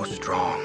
so strong.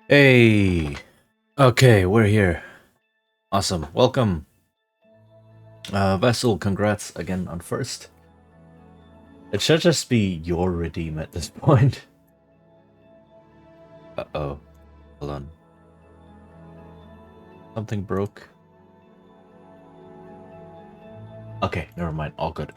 Hey, okay, we're here. Awesome, welcome. Vessel, congrats again on first. It should just be your redeem at this point. Uh-oh, hold on. Something broke. Okay, never mind, all good.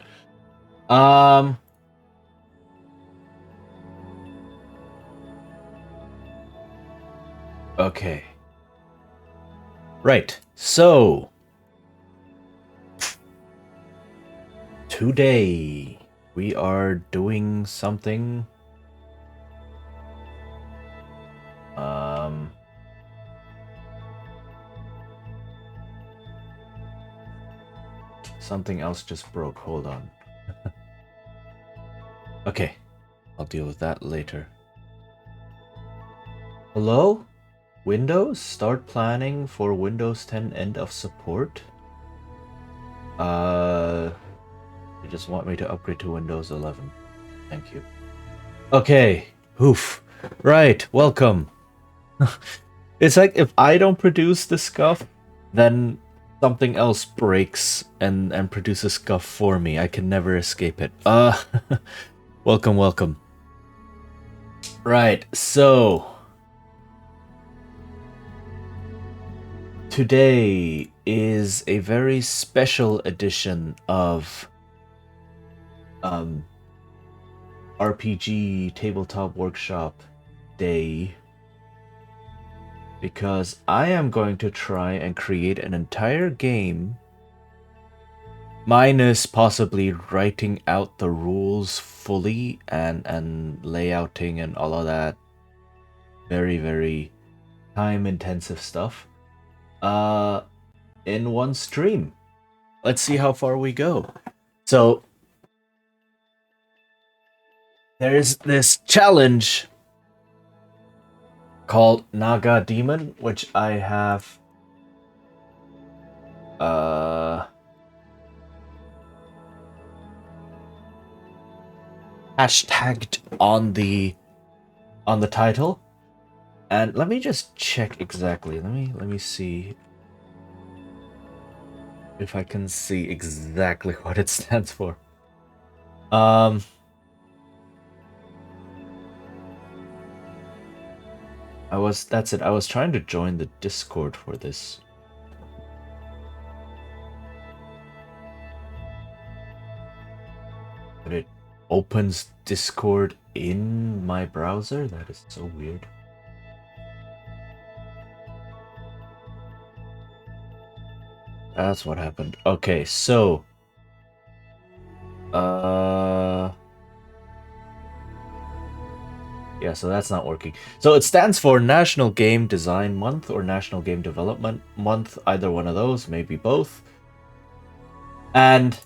Okay. Right, so today we are doing something something else just broke. Hold on. Okay, I'll deal with that later. Hello? Windows? Start planning for Windows 10 end of support? You just want me to upgrade to Windows 11. Thank you. Okay, oof. Right, welcome. It's like if I don't produce the scuff, then something else breaks and produces scuff for me. I can never escape it. Welcome, welcome. Right, so today is a very special edition of RPG Tabletop Workshop day, because I am going to try and create an entire game, minus possibly writing out the rules fully and layouting and all of that very, very time intensive stuff in one stream. Let's see how far we go. So there's this challenge called Naga Demon, which I have hashtagged on the title. And let me just check exactly. Let me see if I can see exactly what it stands for. That's it. I was trying to join the Discord for this. But it opens Discord in my browser? That is so weird. That's what happened. Okay, so yeah, so that's not working. So it stands for National Game Design Month or National Game Development Month, either one of those, maybe both. And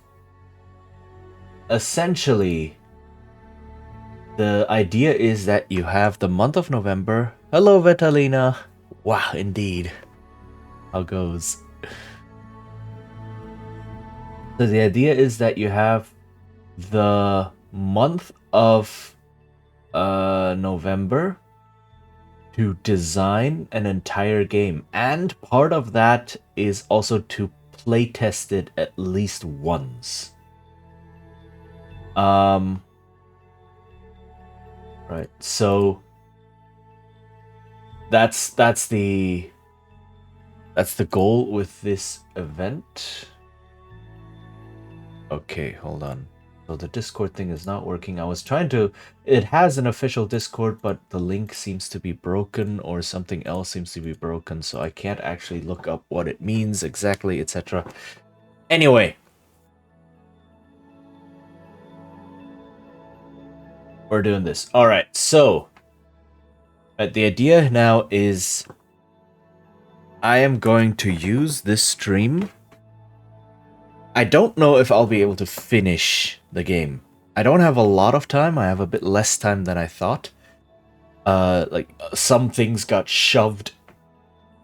essentially, the idea is that you have the month of November. Hello, Vitalina. Wow, indeed. How goes? So the idea is that you have the month of November to design an entire game, and part of that is also to play test it at least once. Right, so that's the goal with this event. Okay, hold on. So the Discord thing is not working. I was trying to... It has an official Discord, but the link seems to be broken or something else seems to be broken, so I can't actually look up what it means exactly, etc. Anyway. We're doing this. Alright, so... the idea now is... I am going to use this stream... I don't know if I'll be able to finish the game. I don't have a lot of time. I have a bit less time than I thought. Like, some things got shoved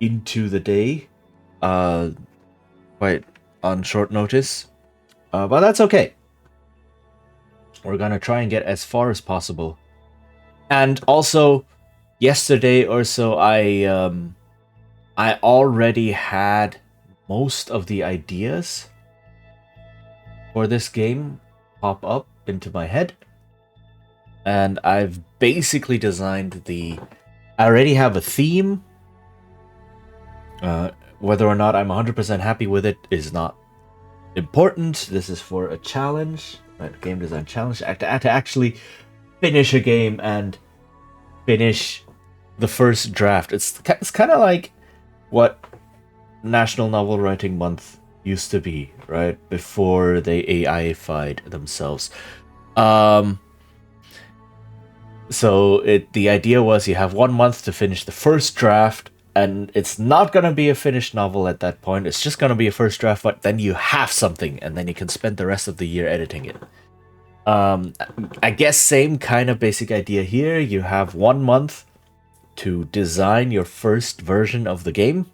into the day. Quite on short notice. But that's okay. We're gonna try and get as far as possible. And also, yesterday or so, I already had most of the ideas for this game pop up into my head, and I've basically designed I already have a theme. Whether or not I'm 100% happy with it is not important. This is for a challenge, right? Game design challenge, to actually finish a game and finish the first draft. It's kind of like what National Novel Writing Month used to be, right? Before they AI-fied themselves. So the idea was you have 1 month to finish the first draft, and it's not going to be a finished novel at that point. It's just going to be a first draft, but then you have something, and then you can spend the rest of the year editing it. I guess same kind of basic idea here. You have 1 month to design your first version of the game,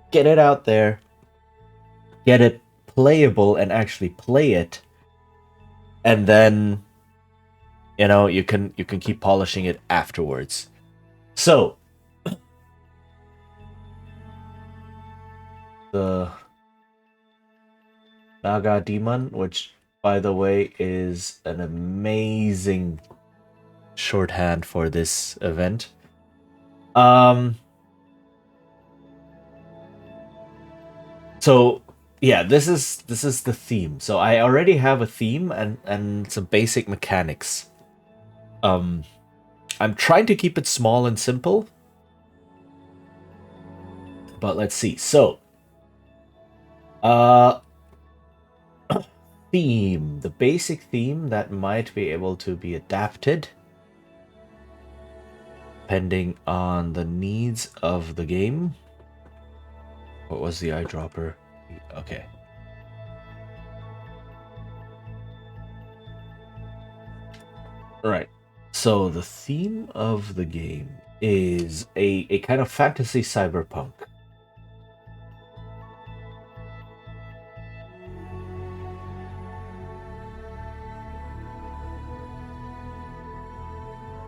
get it out there, get it playable and actually play it, and then you can keep polishing it afterwards. So the Naga Demon, which by the way is an amazing shorthand for this event. So yeah, this is the theme. So I already have a theme and some basic mechanics. I'm trying to keep it small and simple, but let's see. So, uh, theme, the basic theme that might be able to be adapted depending on the needs of the game. What was the eyedropper? Okay. Right. So the theme of the game is a kind of fantasy cyberpunk.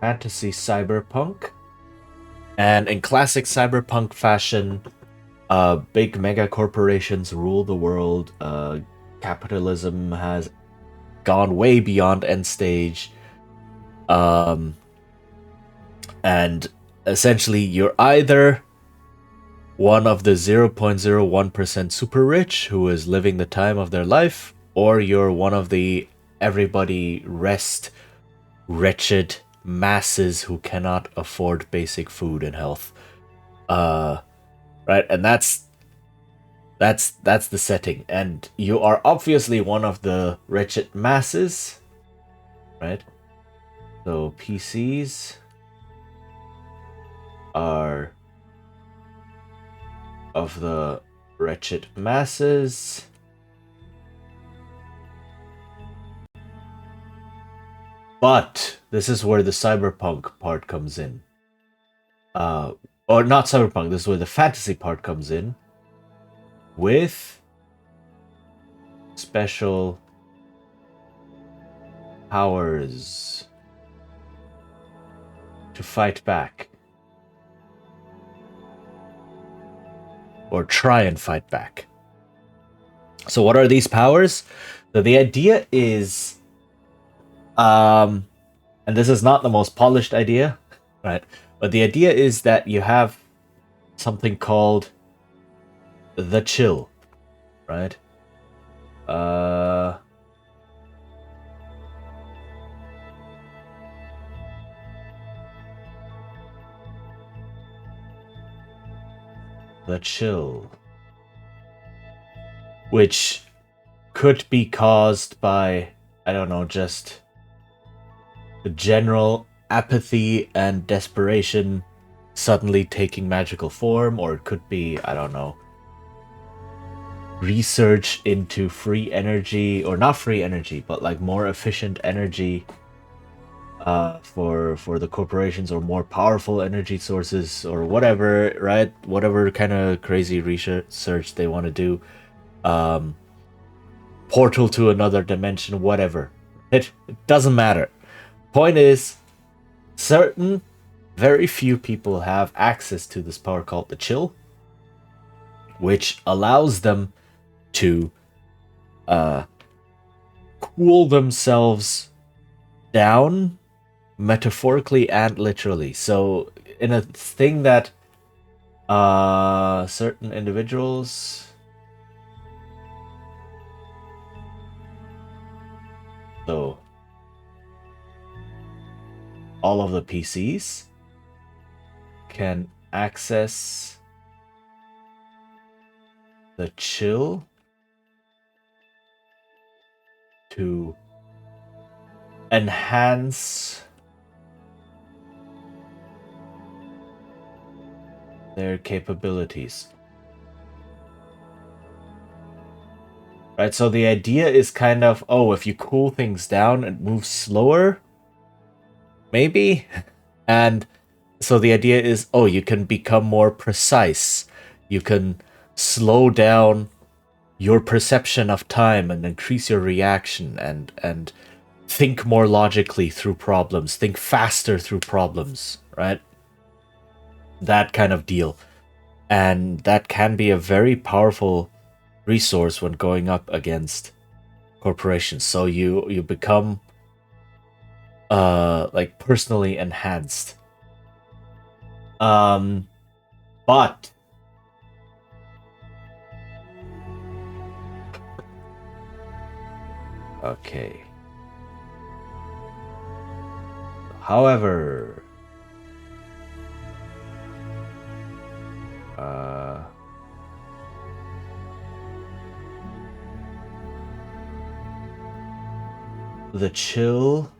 Fantasy cyberpunk. And in classic cyberpunk fashion, big mega corporations rule the world. Capitalism has gone way beyond end stage. And essentially, you're either one of the 0.01% super rich who is living the time of their life, or you're one of the everybody rest wretched masses who cannot afford basic food and health. Right, and that's the setting, and you are obviously one of the wretched masses, right? So PCs are of the wretched masses. But this is where the cyberpunk part comes in. Or not cyberpunk, this is where the fantasy part comes in. With special powers to fight back. Or try and fight back. So what are these powers? So the idea is, and this is not the most polished idea, right? But the idea is that you have something called the chill, right? The chill, which could be caused by, I don't know, just the general apathy and desperation suddenly taking magical form, or it could be, I don't know, research into free energy, or not free energy, but like more efficient energy for the corporations, or more powerful energy sources, or whatever, right? Whatever kind of crazy research they want to do. Portal to another dimension, whatever. It doesn't matter. Point is, very few people have access to this power called the chill, which allows them to cool themselves down metaphorically and literally. So in a thing that certain individuals, so all of the PCs can access the chill to enhance their capabilities. Right, so the idea is kind of, oh, if you cool things down, it moves slower, maybe? And so the idea is, oh, you can become more precise. You can slow down your perception of time and increase your reaction and think more logically through problems, think faster through problems, right? That kind of deal. And that can be a very powerful resource when going up against corporations. So you become like personally enhanced. But Okay. However, the chill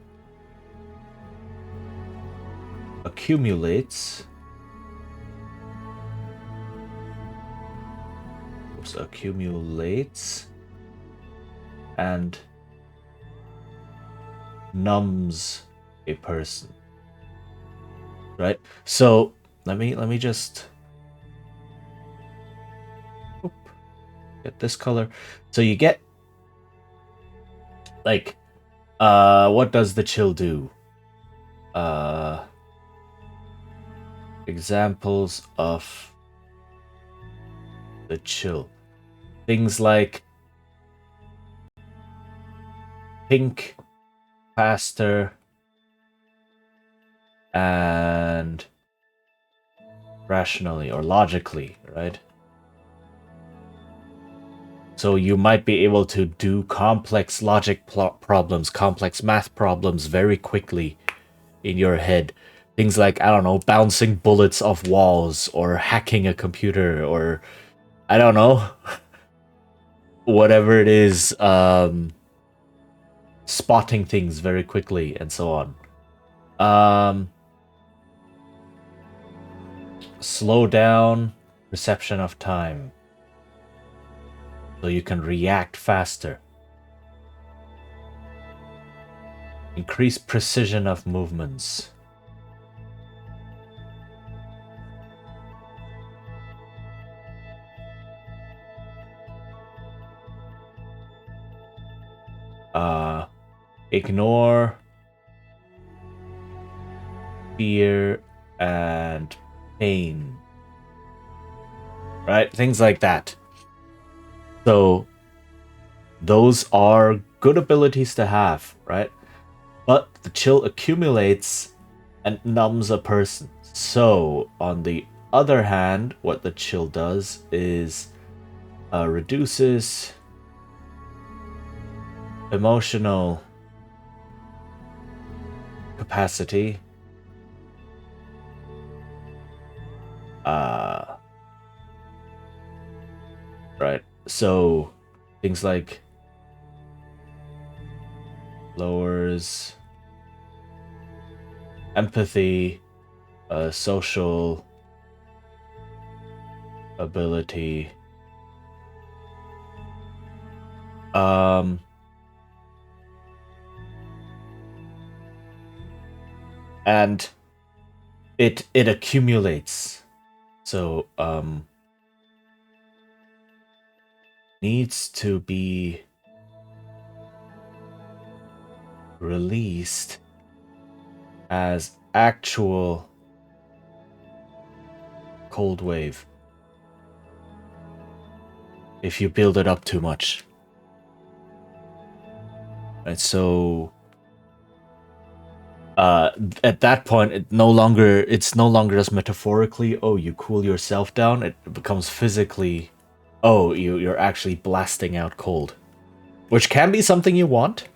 accumulates. Accumulates and numbs a person. Right? So let me just get this color. So you get like what does the chill do? Examples of the chill. Things like think faster and rationally or logically, right? So you might be able to do complex logic problems, complex math problems very quickly in your head. Things like, I don't know, bouncing bullets off walls or hacking a computer or, I don't know, whatever it is, spotting things very quickly and so on. Slow down perception of time so you can react faster. Increase precision of movements. Ignore fear and pain. Right? Things like that. So those are good abilities to have, right? But the chill accumulates and numbs a person. So on the other hand, what the chill does is reduces emotional capacity. Right. So things like lowers empathy, social ability. And it accumulates. So needs to be released as actual cold wave if you build it up too much. Right, so at that point it's no longer just metaphorically, oh, you cool yourself down. It becomes physically, oh, you're actually blasting out cold, which can be something you want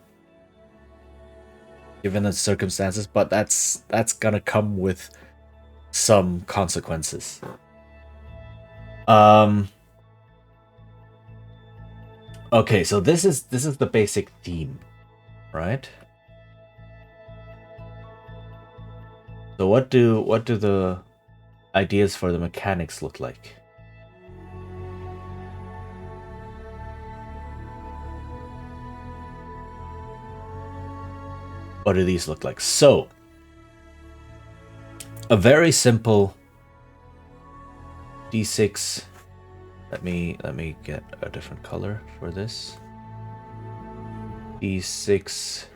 given the circumstances, but that's gonna come with some consequences. Okay, so this is the basic theme, right? So what do the ideas for the mechanics look like? What do these look like? So a very simple D6. Let me get a different color for this. D6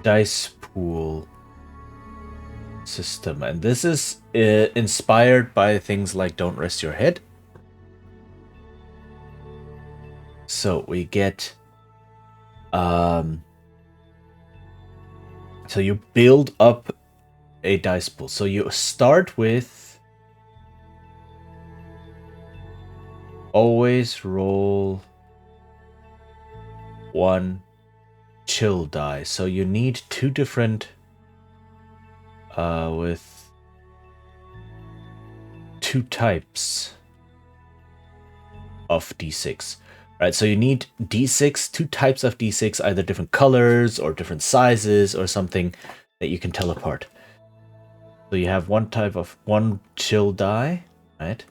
dice pool system, and this is inspired by things like Don't Rest Your Head. So we get so you build up a dice pool. So you start with always roll 1 chill die. So you need 2 different with 2 types of d6. Right, so you need d6, 2 types of d6, either different colors or different sizes or something that you can tell apart. So you have 1 type of 1 chill die, right?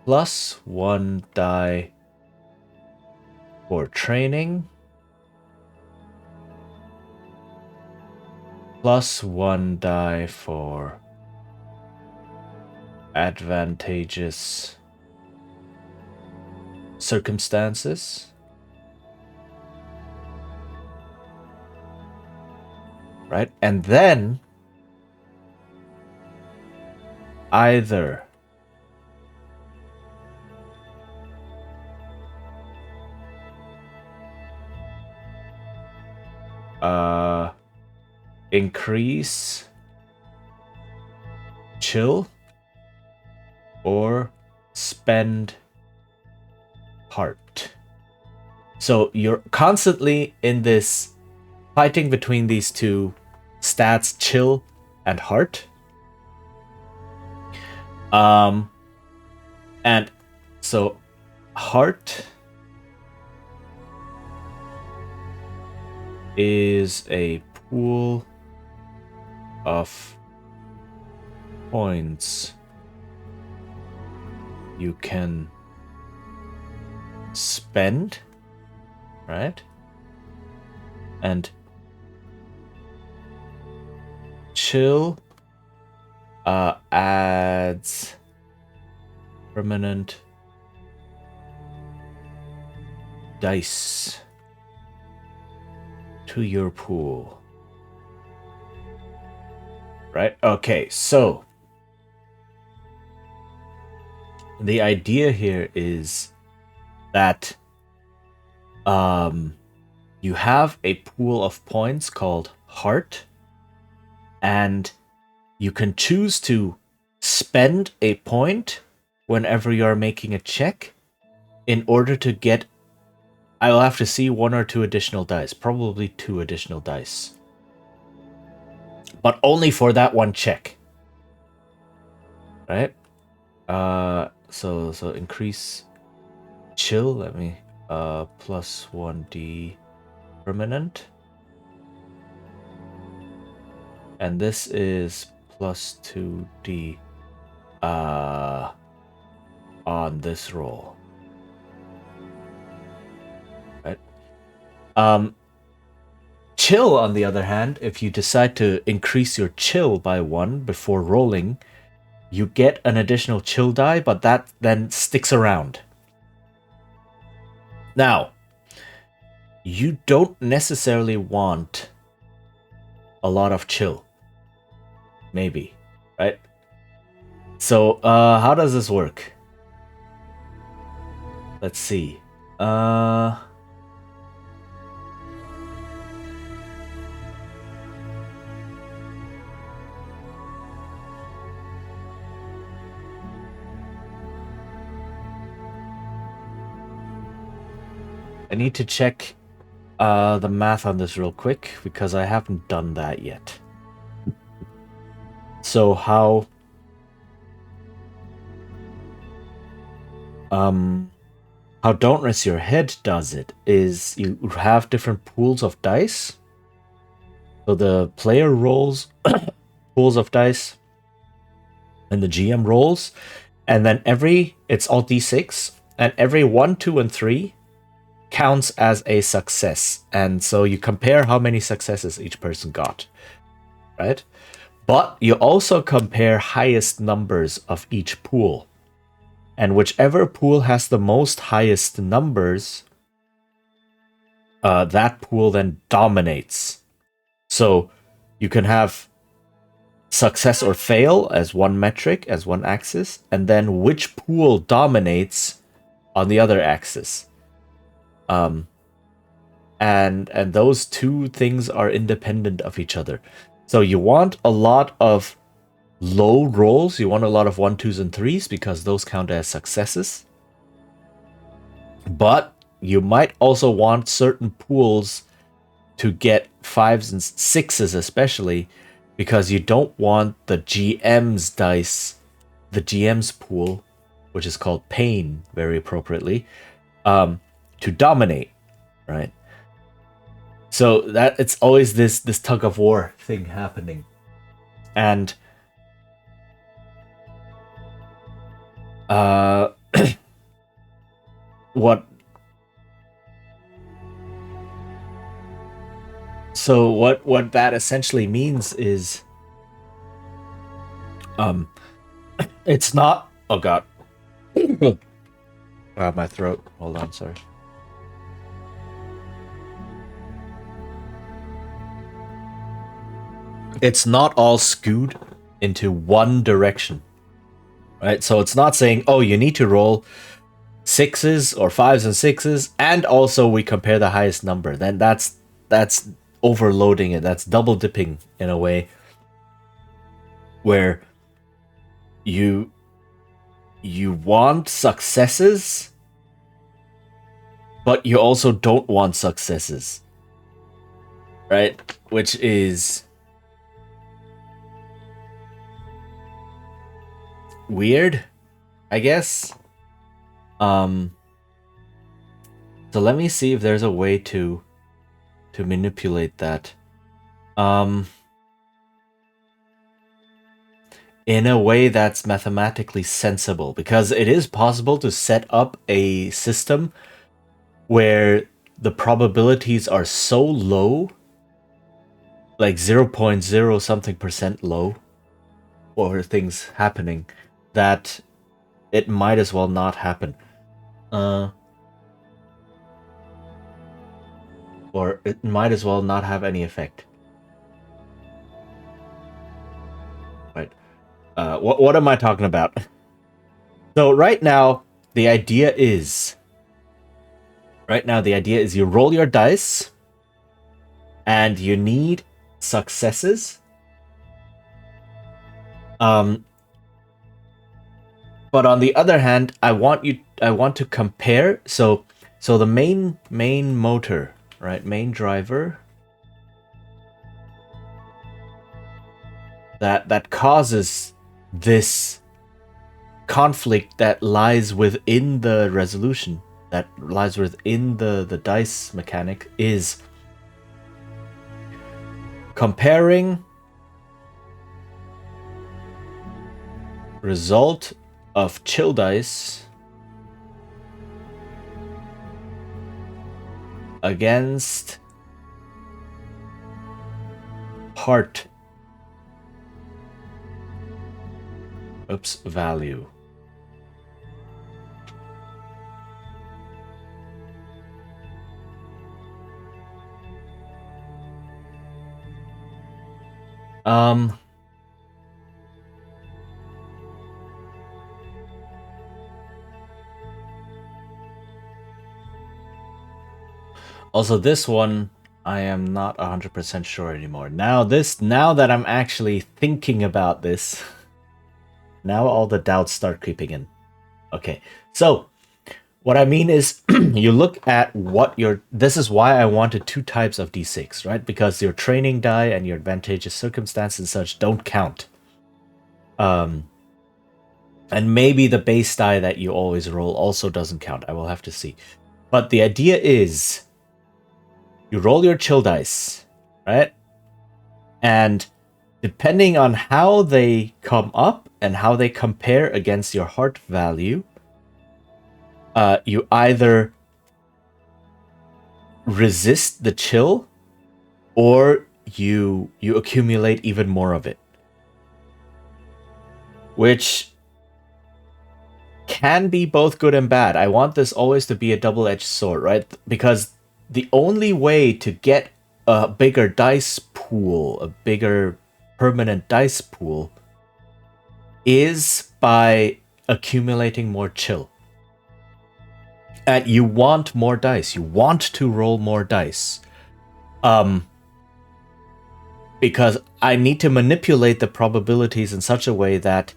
Plus 1 die for training. Plus 1 die for advantageous circumstances. Right? And then either increase chill or spend heart. So you're constantly in this fighting between these 2 stats, chill and heart. And so heart is a pool of points you can spend, right? And chill adds permanent dice to your pool. Right? Okay, so the idea here is that you have a pool of points called heart, and you can choose to spend a point whenever you're making a check in order to get, I'll have to see, 1 or 2 additional dice, probably 2 additional dice, but only for that one check, right? So increase chill, let me plus 1d permanent, and this is plus 2d on this roll, right? Chill, on the other hand, if you decide to increase your chill by 1 before rolling, you get an additional chill die, but that then sticks around. Now, you don't necessarily want a lot of chill. Maybe, right? So, how does this work? Let's see. I need to check the math on this real quick because I haven't done that yet. So how Don't Rest Your Head does it is you have different pools of dice. So the player rolls pools of dice and the GM rolls, and then it's all d6, and every 1, 2, and 3 counts as a success. And so you compare how many successes each person got, right? But you also compare highest numbers of each pool. And whichever pool has the most highest numbers, that pool then dominates. So you can have success or fail as one metric, as one axis, and then which pool dominates on the other axis. And those two things are independent of each other. So you want a lot of low rolls, you want a lot of 1, 2s, and 3s because those count as successes. But you might also want certain pools to get 5s and 6s, especially because you don't want the GM's dice, the GM's pool, which is called pain, very appropriately, to dominate, right? So that it's always this tug of war thing happening, and what that essentially means is it's not, oh god, my throat, hold on, sorry. It's not all skewed into one direction, right? So it's not saying, oh, you need to roll 6s or 5s and 6s, and also we compare the highest number. Then that's overloading it. That's double dipping in a way, where you want successes, but you also don't want successes, right? Which is weird, I guess. So let me see if there's a way to manipulate that. In a way that's mathematically sensible, because it is possible to set up a system where the probabilities are so low, like 0.0 something percent low, for things happening, that it might as well not happen. Or it might as well not have any effect. Right. What am I talking about? So right now, the idea is you roll your dice, and you need successes. But on the other hand, I want to compare. So the main motor, right? Main driver that causes this conflict that lies within the resolution, that lies within the dice mechanic, is comparing result of chill dice against heart value. Also, this one I am not 100% sure anymore. Now that I'm actually thinking about this, now all the doubts start creeping in. Okay, so what I mean is, you look at this is why I wanted 2 types of d6, right? Because your training die and your advantageous circumstance and such don't count. And maybe the base die that you always roll also doesn't count. I will have to see. But the idea is, you roll your chill dice, right? And depending on how they come up and how they compare against your heart value, you either resist the chill, or you accumulate even more of it, which can be both good and bad. I want this always to be a double-edged sword, right? Because the only way to get a bigger dice pool, a bigger permanent dice pool, is by accumulating more chill. And you want more dice. You want to roll more dice. Because I need to manipulate the probabilities in such a way that,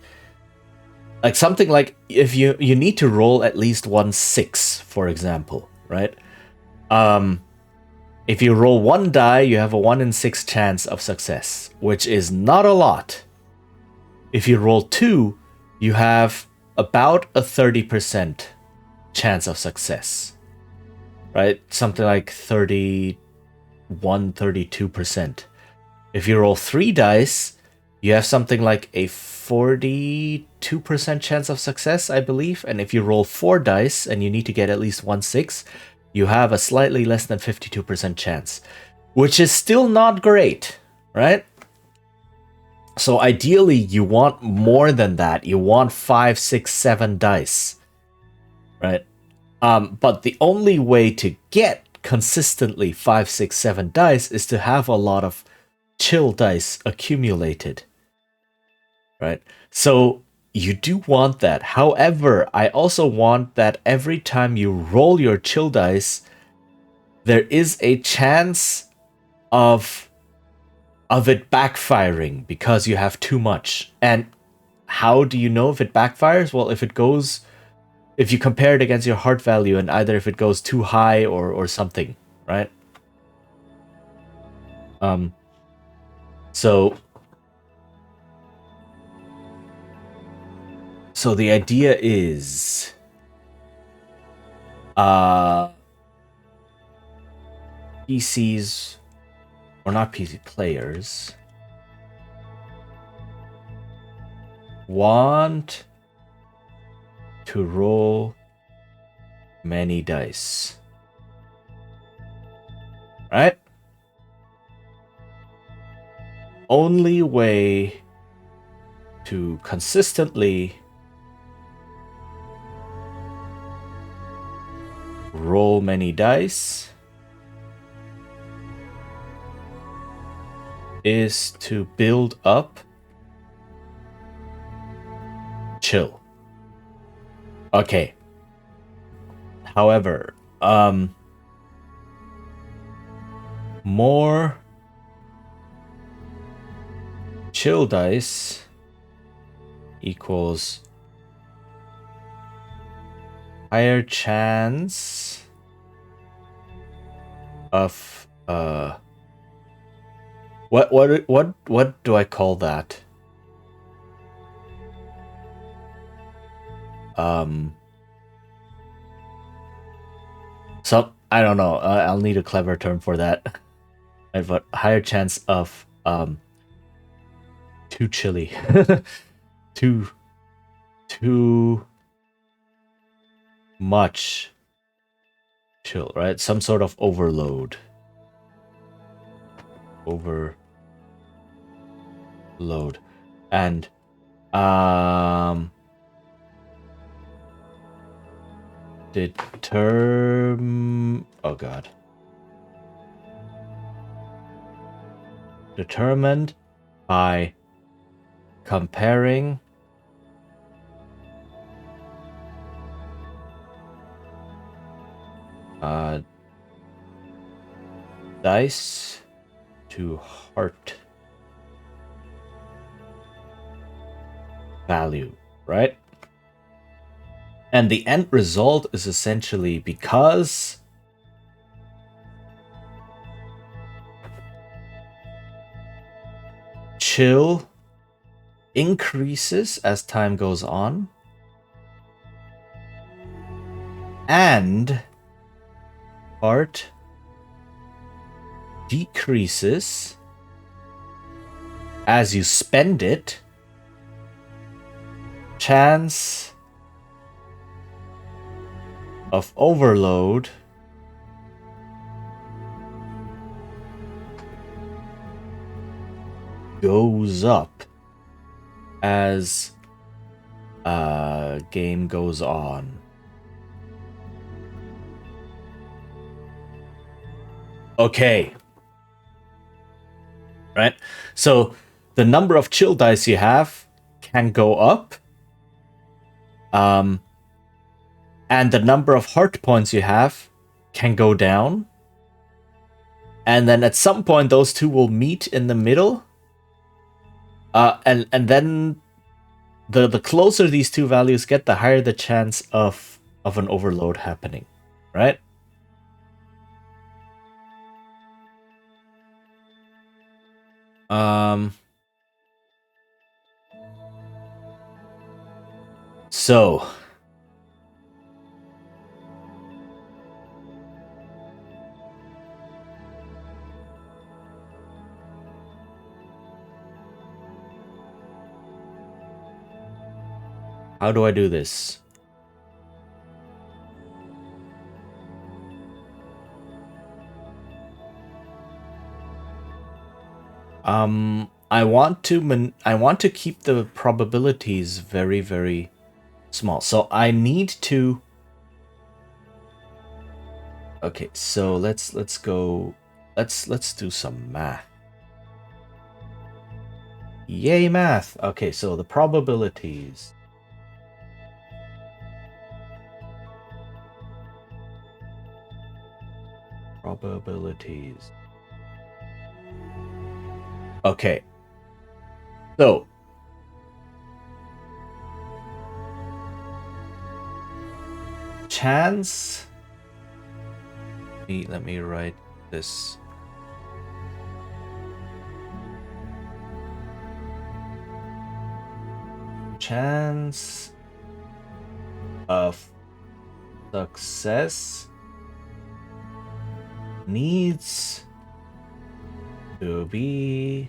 like, something like, if you need to roll at least 1 6, for example, right? If you roll 1 die, you have a 1 in 6 chance of success, which is not a lot. If you roll 2, you have about a 30% chance of success, right? Something like 32%. If you roll 3 dice, you have something like a 42% chance of success, I believe. And if you roll 4 dice and you need to get at least 1/6, you have a slightly less than 52% chance, which is still not great, right? So ideally, you want more than that. You want 5, 6, 7 dice, right? But the only way to get consistently 5, 6, 7 dice is to have a lot of chill dice accumulated, right? So you do want that. However, I also want that every time you roll your chill dice, there is a chance of it backfiring because you have too much. And how do you know if it backfires? Well, if you compare it against your heart value, and either if it goes too high or something, right? So the idea is PCs, or not PC, players want to roll many dice, right? Only way to consistently roll many dice is to build up chill. Okay. However, more chill dice equals higher chance of what do I call that? So I don't know. I'll need a clever term for that. But higher chance of too chilly, too much chill, right? Some sort of overload. And determined by comparing dice to heart value, right? And the end result is essentially because chill increases as time goes on, and heart decreases as you spend it, chance of overload goes up as game goes on. Okay. Right? So the number of chill dice you have can go up. And the number of heart points you have can go down. And then at some point those two will meet in the middle. And then the closer these two values get, the higher the chance of an overload happening, right? So how do I do this? I want to keep the probabilities very, very small. So I need to. Okay, so let's go. Let's do some math. Yay, math. Okay, so the probabilities. Probabilities. Okay. So chance. Let me write this. Chance of success needs to be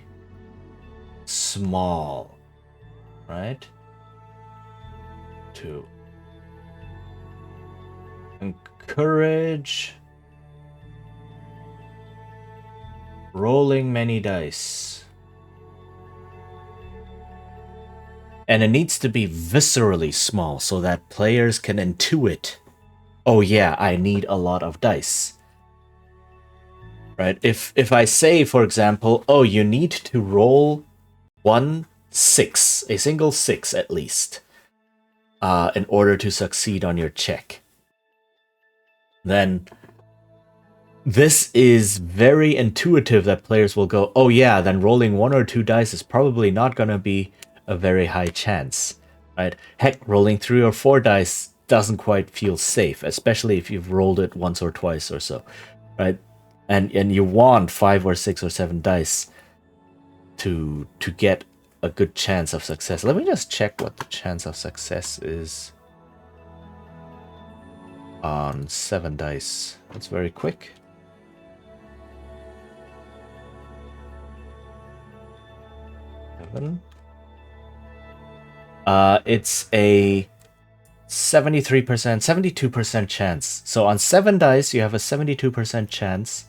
small, right? To encourage rolling many dice. And it needs to be viscerally small so that players can intuit, oh yeah, I need a lot of dice. Right? If I say, for example, oh, you need to roll 1-6, a single 6 at least, in order to succeed on your check, then this is very intuitive that players will go, oh yeah, then rolling 1 or 2 dice is probably not going to be a very high chance, right? Heck, rolling 3 or 4 dice doesn't quite feel safe, especially if you've rolled it once or twice or so, right? And you want 5 or 6 or 7 dice to get a good chance of success. Let me just check what the chance of success is on 7 dice. That's very quick. It's a 73%, 72% chance. So on 7 dice, you have a 72% chance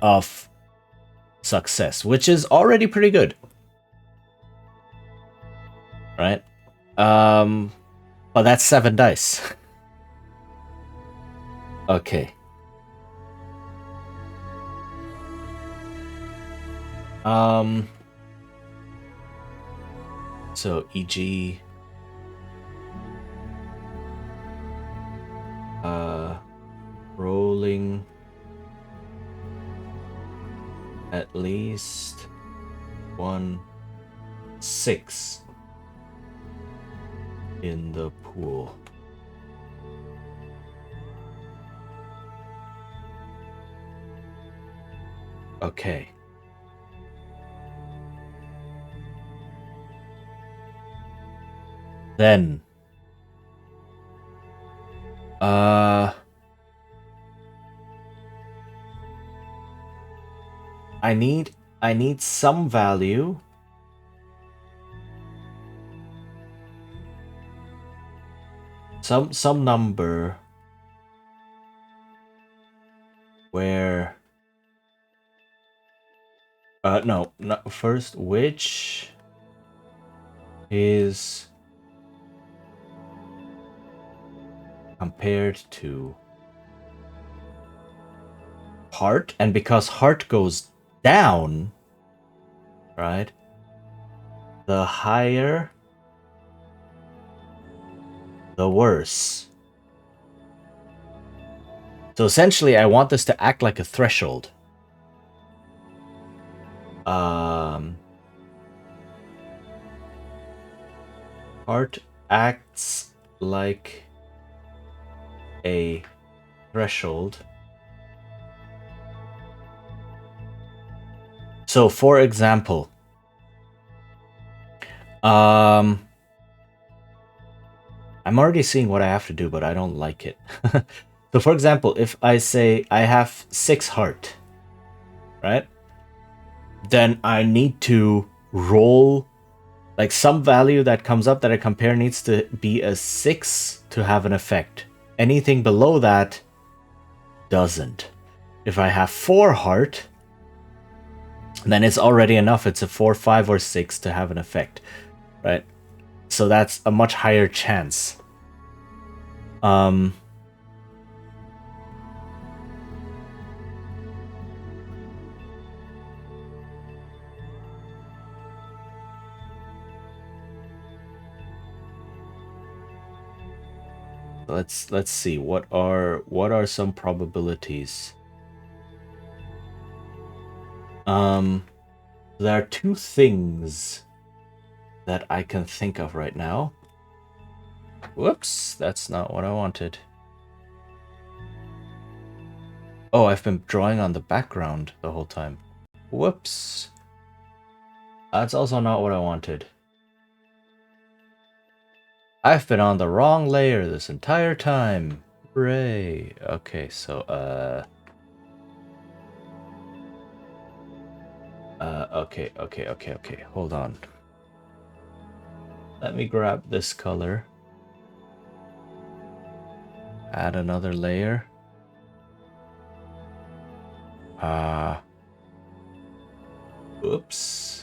of success, which is already pretty good. Right? But that's 7 dice. Okay. So e.g. Rolling at least 1-6 in the pool. Okay. Then I need some value some number where no, first, which is compared to heart, and because heart goes down, right, the higher the worse. So essentially I want this to act like a threshold. Heart acts like a threshold So, for example, I'm already seeing what I have to do, but I don't like it. So, for example, if I say I have 6 heart, right? Then I need to roll, like, some value that comes up that I compare needs to be a 6 to have an effect. Anything below that doesn't. If I have 4 heart, then it's already enough. It's a 4, 5, or 6 to have an effect, right? So that's a much higher chance. Let's see, what are some probabilities. There are 2 things that I can think of right now. Whoops, that's not what I wanted. Oh, I've been drawing on the background the whole time. Whoops. That's also not what I wanted. I've been on the wrong layer this entire time. Hooray. Okay, so, okay. Hold on. Let me grab this color. Add another layer. Oops.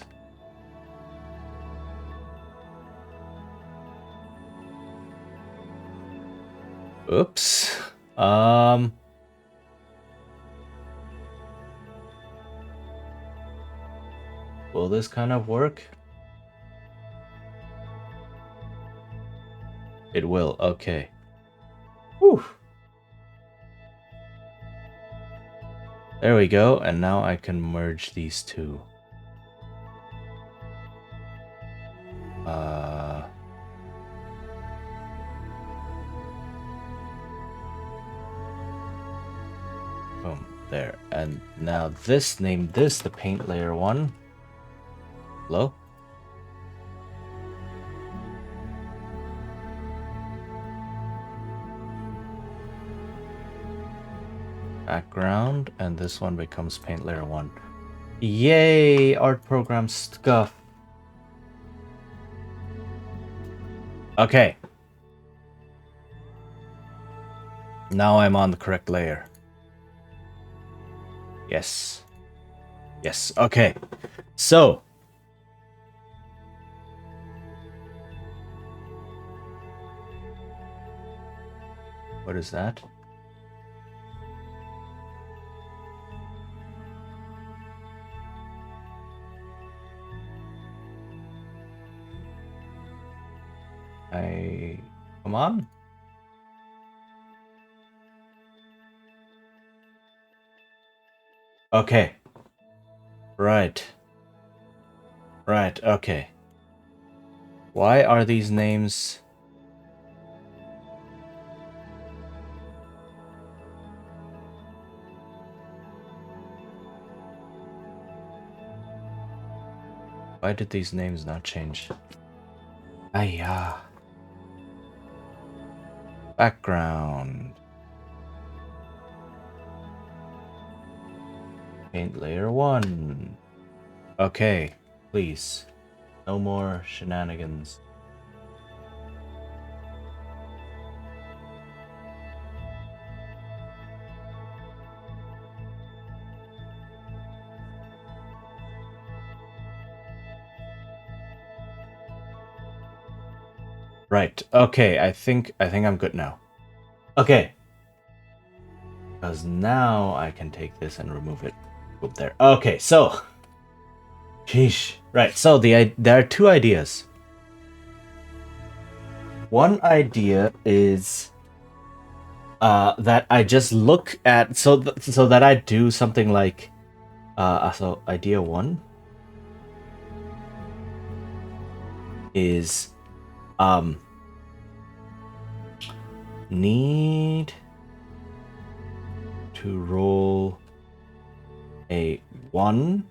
Oops. Will this kind of work? It will, okay. Whew. There we go, and now I can merge these two. Boom, there. And now this, name this the paint layer 1. Hello? Background, and this one becomes paint layer 1. Yay, art program stuff. Okay. Now I'm on the correct layer. Yes. Yes, okay. So. What is that? Come on. Okay. Right. Right, okay. Why are these names... Why did these names not change? Ayah. Background. Paint layer 1. Okay, please. No more shenanigans. Right, okay, I think I'm good now. Okay. Because now I can take this and remove it. Up there. Okay, so... Sheesh. Right, so there are 2 ideas. One idea is that I just look at... So that I do something like... so idea 1 is... need to roll a 1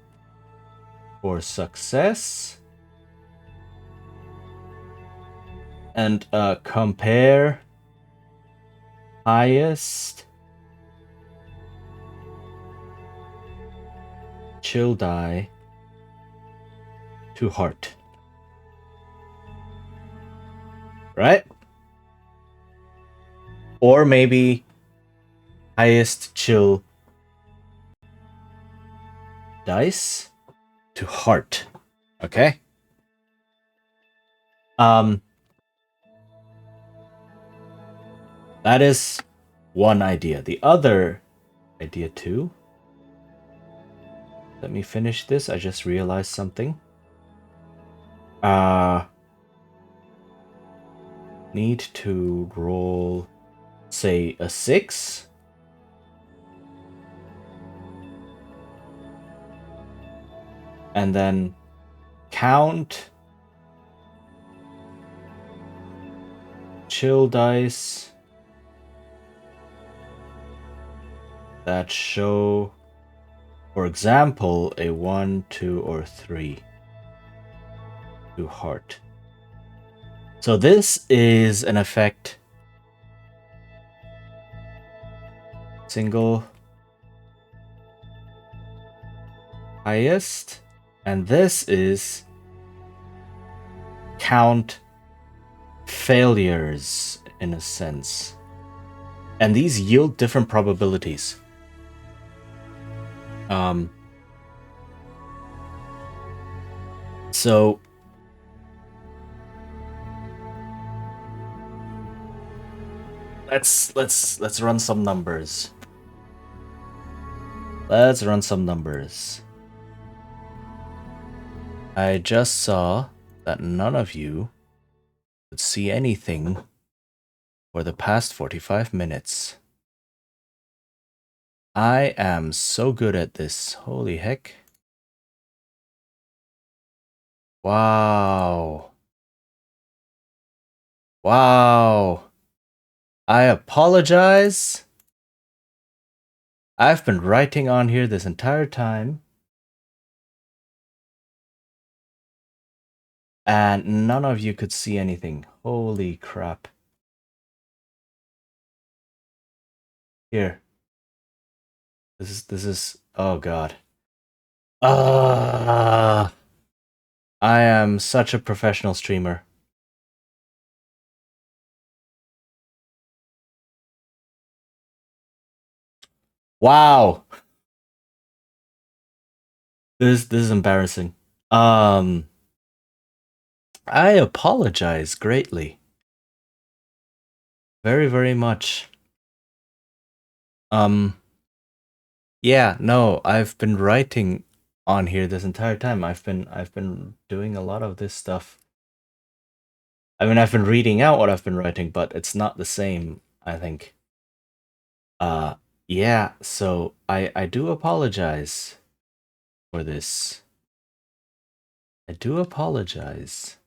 for success. And compare highest chill die to heart. Right? Or maybe highest chill dice to heart. Okay? That is one idea. The other idea too. Let me finish this. I just realized something. Need to roll, say, a 6. And then count chill dice that show, for example, a 1, 2, or 3 to heart. So this is an effect. Single highest. And this is count failures in a sense. And these yield different probabilities. So let's run some numbers. Let's run some numbers. I just saw that none of you could see anything for the past 45 minutes. I am so good at this. Holy heck. Wow. Wow. I apologize. I've been writing on here this entire time. And none of you could see anything. Holy crap. Here. This is oh god. I am such a professional streamer. Wow. This is embarrassing. I apologize greatly. Very, very much. Yeah, no, I've been writing on here this entire time. I've been doing a lot of this stuff. I mean, I've been reading out what I've been writing, but it's not the same, I think. Yeah, so I do apologize for this. I do apologize.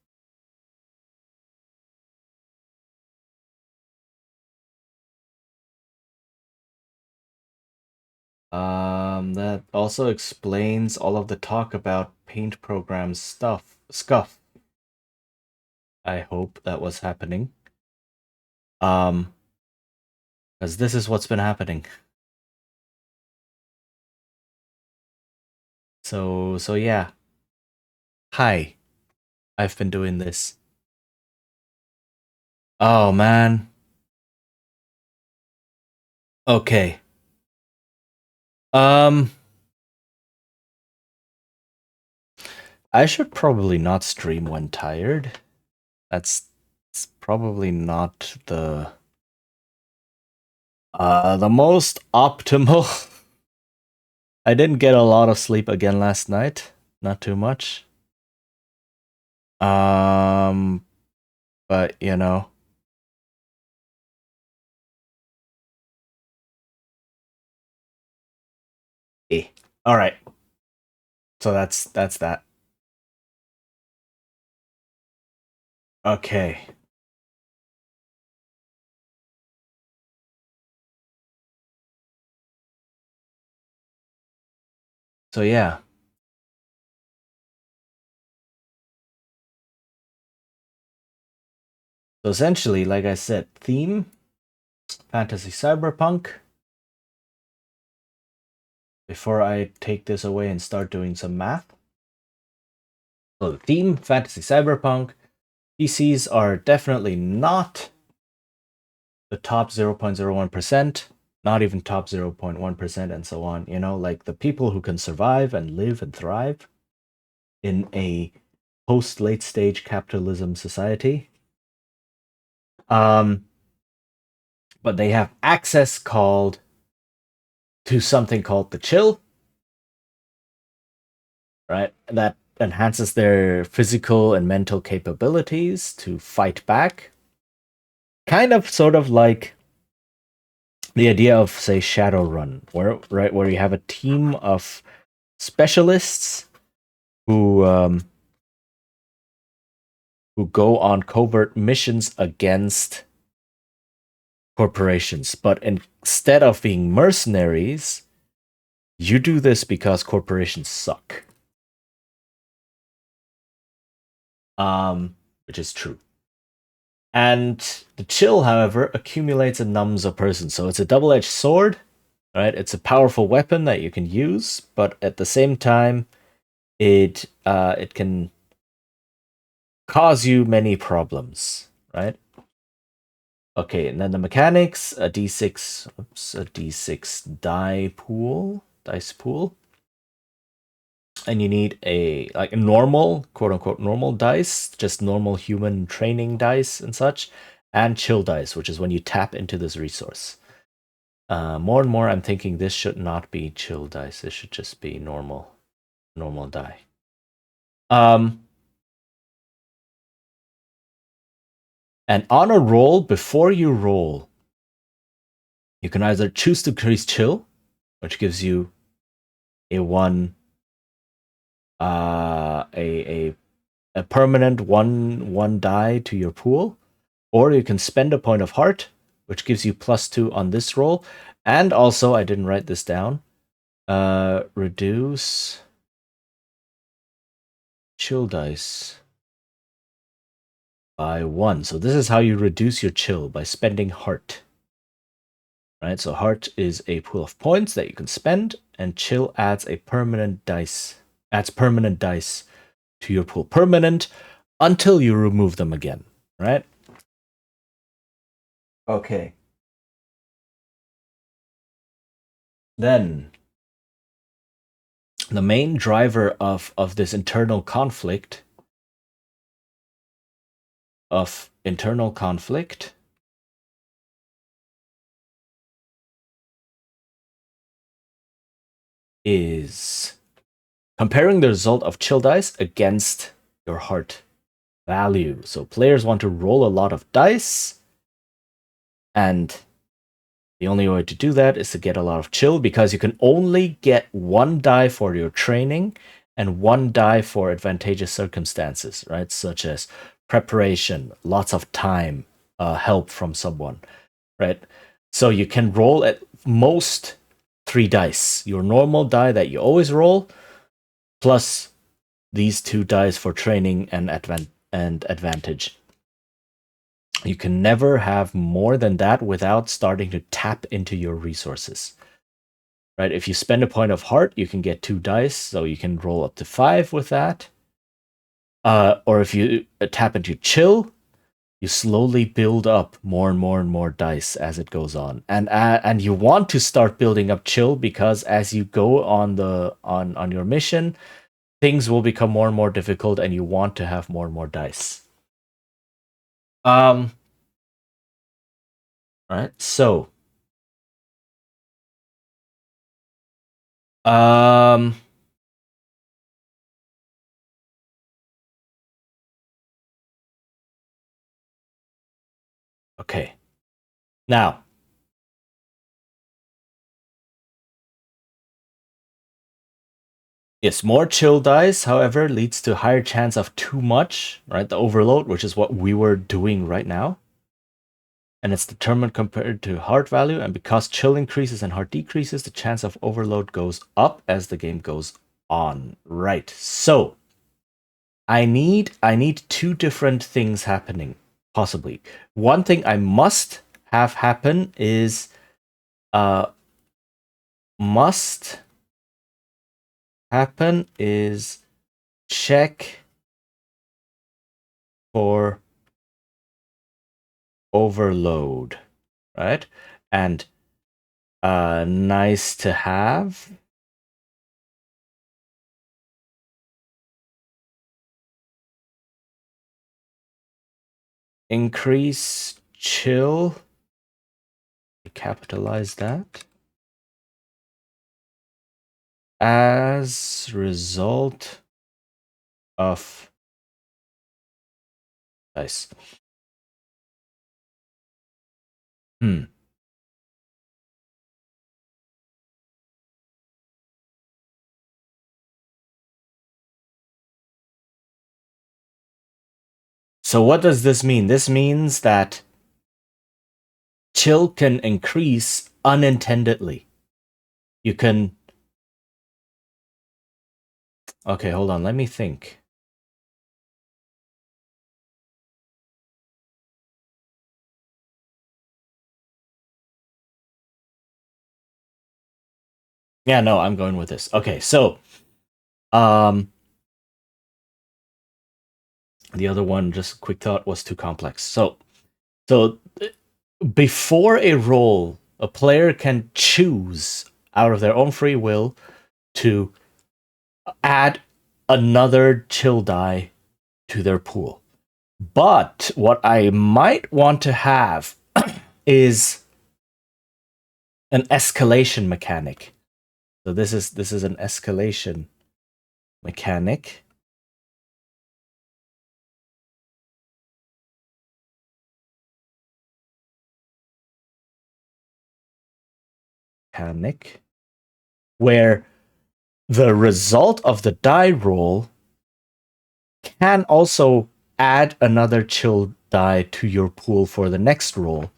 That also explains all of the talk about paint programs scuff. I hope that was happening. Because this is what's been happening. So yeah. Hi. I've been doing this. Oh man. Okay. I should probably not stream when tired. That's probably not the most optimal. I didn't get a lot of sleep again last night. Not too much. But you know. All right. So that's that. Okay. So yeah. So essentially, like I said, theme, fantasy cyberpunk. Before I take this away and start doing some math. So the theme, fantasy cyberpunk. PCs are definitely not the top 0.01%, not even top 0.1%, and so on. You know, like the people who can survive and live and thrive in a post late stage capitalism society. But they have access to something called the chill, right? That enhances their physical and mental capabilities to fight back. Kind of sort of like the idea of, say, Shadowrun, where you have a team of specialists who go on covert missions against corporations, but instead of being mercenaries, you do this because corporations suck. Which is true. And the chill, however, accumulates and numbs a person. So it's a double-edged sword, right? It's a powerful weapon that you can use, but at the same time, it can cause you many problems, right? Okay, and then the mechanics, a d6 dice pool. And you need a normal, quote unquote, normal dice, just normal human training dice and such, and chill dice, which is when you tap into this resource. More and more, I'm thinking this should not be chill dice. This should just be normal die. And on a roll, before you roll, you can either choose to increase chill, which gives you a permanent one die to your pool, or you can spend a point of heart, which gives you +2 on this roll, and also I didn't write this down. Reduce chill dice by 1. So this is how you reduce your chill, by spending heart. Right, so heart is a pool of points that you can spend, and chill adds permanent dice to your pool. Permanent until you remove them again, right? Okay. Then the main driver of this internal conflict is comparing the result of chill dice against your heart value. So players want to roll a lot of dice, and the only way to do that is to get a lot of chill, because you can only get 1 die for your training and 1 die for advantageous circumstances, right? Such as preparation, lots of time, help from someone, right? So you can roll at most 3 dice. Your normal die that you always roll, plus these 2 dice for training and advantage. You can never have more than that without starting to tap into your resources. Right? If you spend a point of heart, you can get 2 dice, so you can roll up to 5 with that. Or if you tap into chill, you slowly build up more and more and more dice as it goes on. And you want to start building up chill, because as you go on your mission, things will become more and more difficult, and you want to have more and more dice. Right, so okay. Now, yes, more chill dice, however, leads to higher chance of too much, right? The overload, which is what we were doing right now. And it's determined compared to heart value, and because chill increases and heart decreases, the chance of overload goes up as the game goes on. Right. So I need 2 different things happening. Possibly. One thing I must have happen is must happen is check for overload, right? And nice to have. Increase chill. Capitalize that. As result of dice. So what does this mean? This means that chill can increase unintendedly. You can... Okay, hold on. Let me think. Yeah, no, I'm going with this. Okay, so the other one, just quick thought, was too complex. So before a roll, a player can choose out of their own free will to add another chill die to their pool. But what I might want to have is an escalation mechanic. So this is an escalation mechanic. Where the result of the die roll can also add another chill die to your pool for the next roll.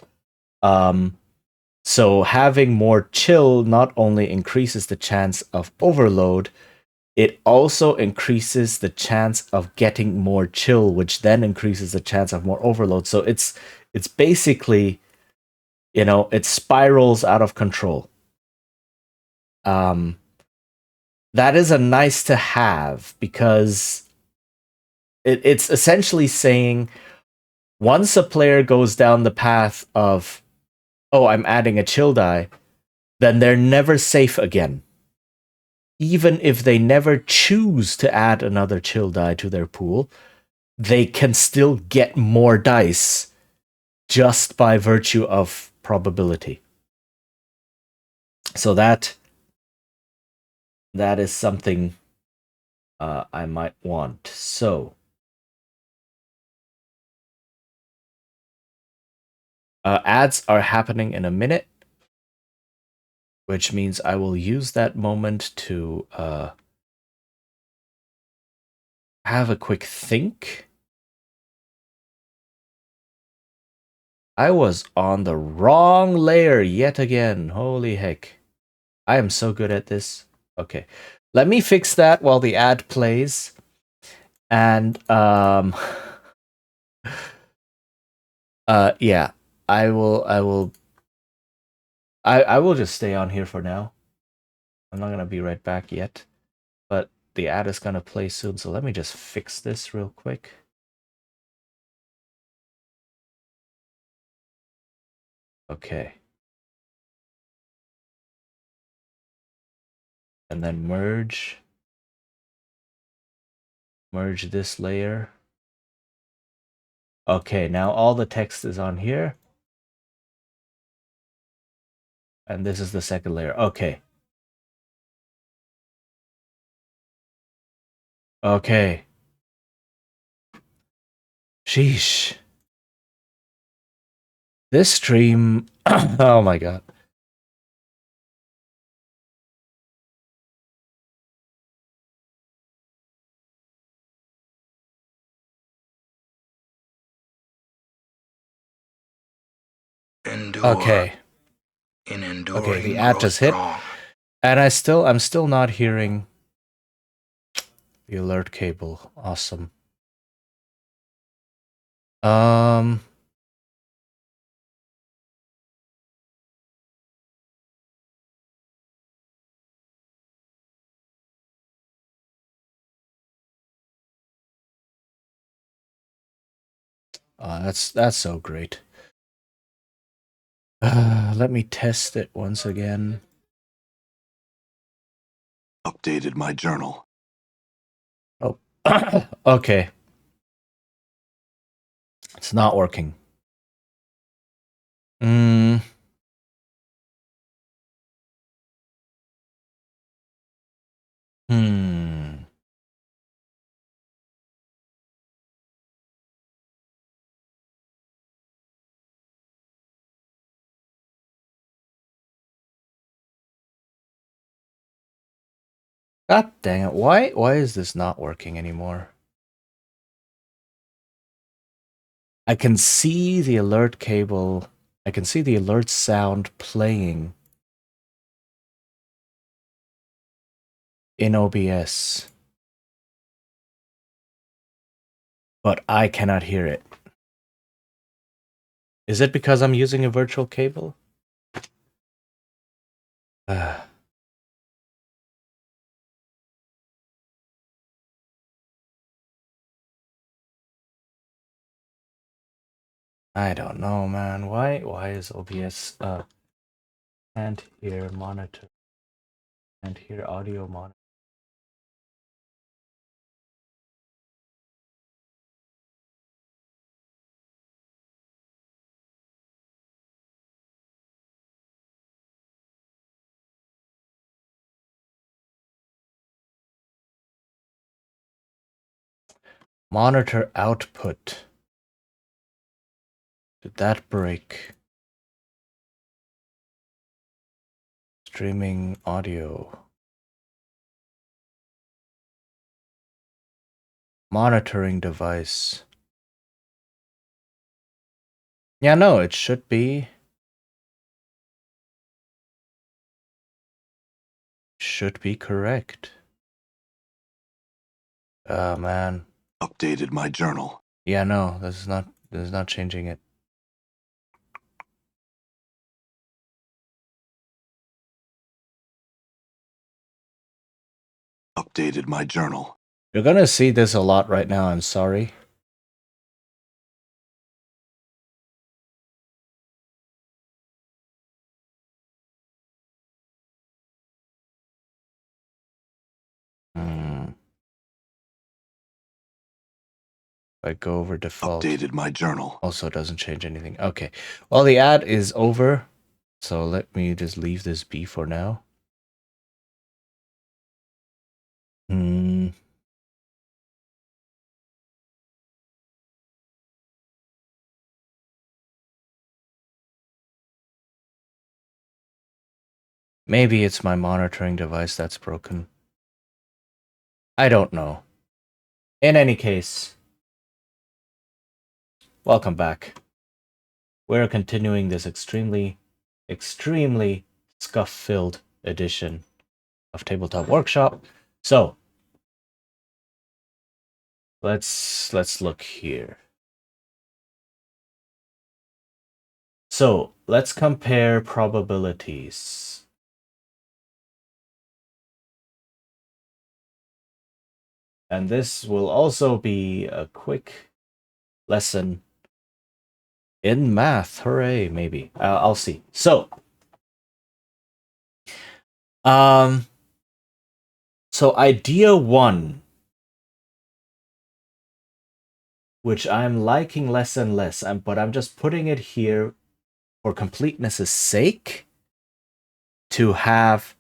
So having more chill not only increases the chance of overload, it also increases the chance of getting more chill, which then increases the chance of more overload. So it's basically, it spirals out of control. That is a nice to have, because it's essentially saying once a player goes down the path of, oh, I'm adding a chill die, then they're never safe again. Even if they never choose to add another chill die to their pool, they can still get more dice just by virtue of probability. So that is something I might want. So ads are happening in a minute, which means I will use that moment to have a quick think. I was on the wrong layer yet again. Holy heck. I am so good at this. Okay. Let me fix that while the ad plays. And yeah, I will just stay on here for now. I'm not gonna be right back yet. But the ad is gonna play soon, so let me just fix this real quick. Okay. And then merge this layer. Okay, now all the text is on here. And this is the second layer. Okay. Okay. Sheesh. This stream... oh my god. Okay. Okay, the ad just hit. And I'm still not hearing the alert cable. Awesome. Um. That's so great. Let me test it once again. Updated my journal. Oh, okay. It's not working. Hmm. God dang it. Why is this not working anymore? I can see the alert cable. I can see the alert sound playing in OBS. But I cannot hear it. Is it because I'm using a virtual cable? I don't know, man. Why is OBS can't hear monitor, can't hear audio monitor? Monitor output. Did that break? Streaming audio. Monitoring device. Yeah, no, it should be. Should be correct. Oh man. Updated my journal. Yeah, no, this is not changing it. Updated my journal. You're gonna see this a lot right now, I'm sorry. If I go over default. Updated my journal. Also doesn't change anything. Okay. Well, the ad is over. So let me just leave this be for now. Maybe it's my monitoring device that's broken. I don't know. In any case, welcome back. We're continuing this extremely scuff-filled edition of Tabletop Workshop. So, let's look here. So, let's compare probabilities. And this will also be a quick lesson in math. Hooray, maybe. I'll see. So, idea one, which I'm liking less and less, but I'm just putting it here for completeness' sake to have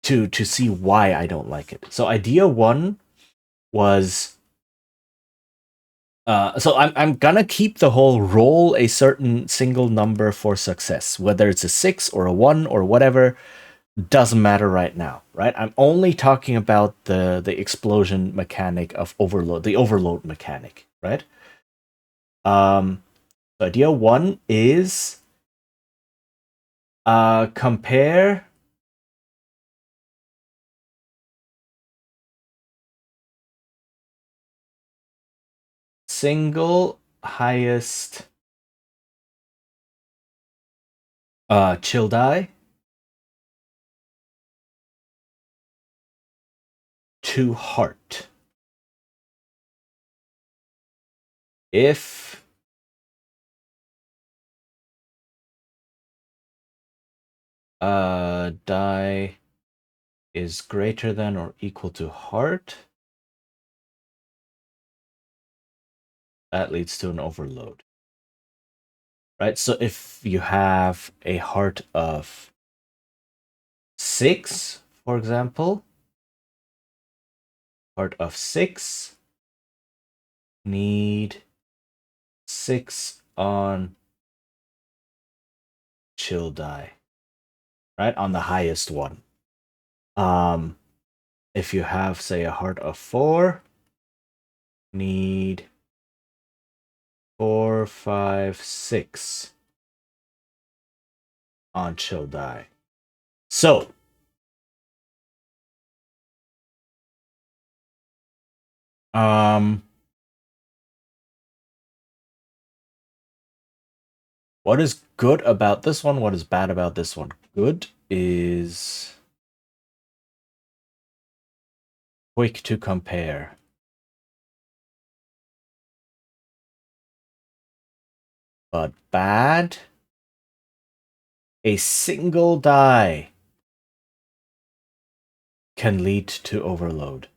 to see why I don't like it. So idea one was so I'm gonna keep the whole roll a certain single number for success, whether it's a 6 or a 1 or whatever, doesn't matter right now, right? I'm only talking about the explosion mechanic of overload, the overload mechanic, right? Idea one is compare single highest chill die to heart. If die is greater than or equal to heart, that leads to an overload. Right? So if you have a heart of 6, for example, heart of 6, need 6 on chill die, right? On the highest one. If you have, say, a heart of 4, need 4, 5, 6 on chill die. So what is good about this one? What is bad about this one? Good is quick to compare. But bad, a single die can lead to overload.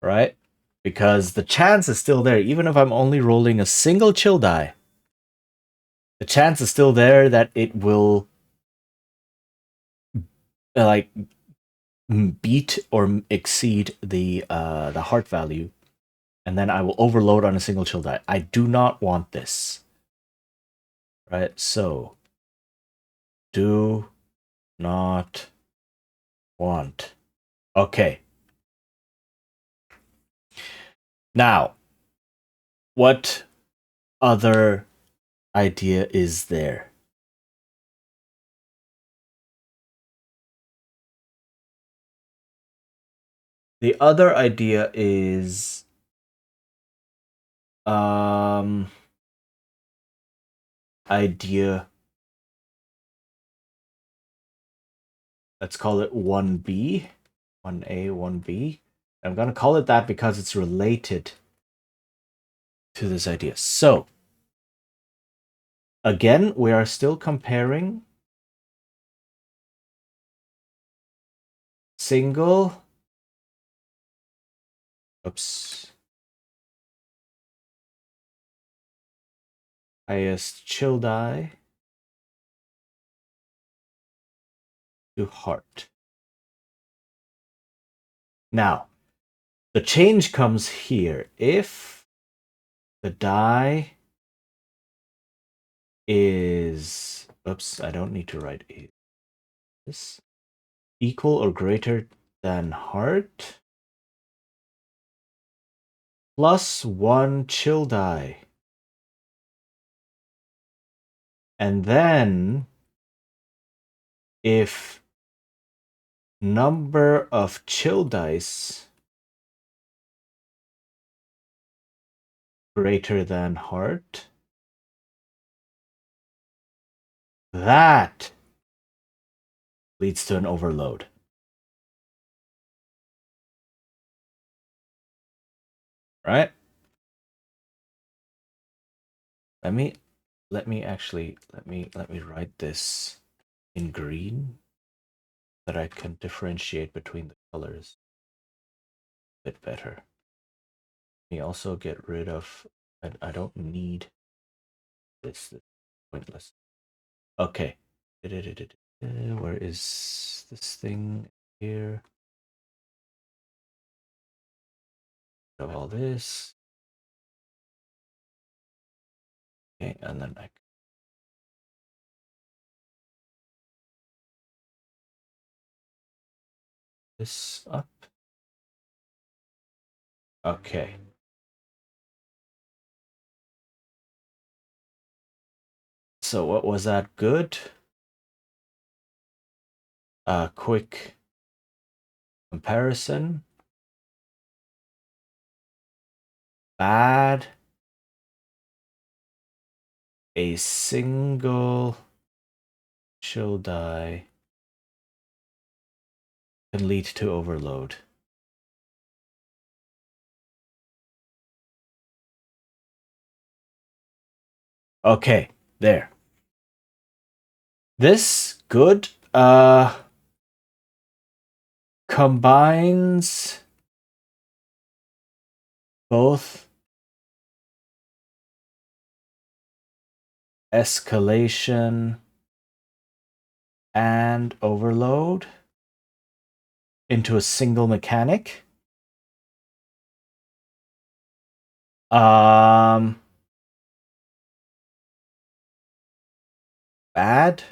Right? Because the chance is still there, even if I'm only rolling a single chill die. The chance is still there that it will like beat or exceed the heart value, and then I will overload on a single chill die. I do not want this. Right? So do not want. Okay. Now, what other idea is there? The other idea is idea, let's call it 1B, 1A, 1B. I'm going to call it that because it's related to this idea. So, again, we are still comparing single, highest chill die to heart. Now, the change comes here. If the die is, I don't need to write this, equal or greater than heart, plus 1 chill die. And then, if number of chill dice greater than heart, that leads to an overload. Right? Let me write this in green that I can differentiate between the colors a bit better. Let me also get rid of, I don't need this is pointless. Okay. Where is this thing here? Of all this. Okay, and then I this up. Okay. So what was that good? Quick comparison. bad. A single chill die can lead to overload. Okay, there. This good combines both escalation and overload into a single mechanic. Bad?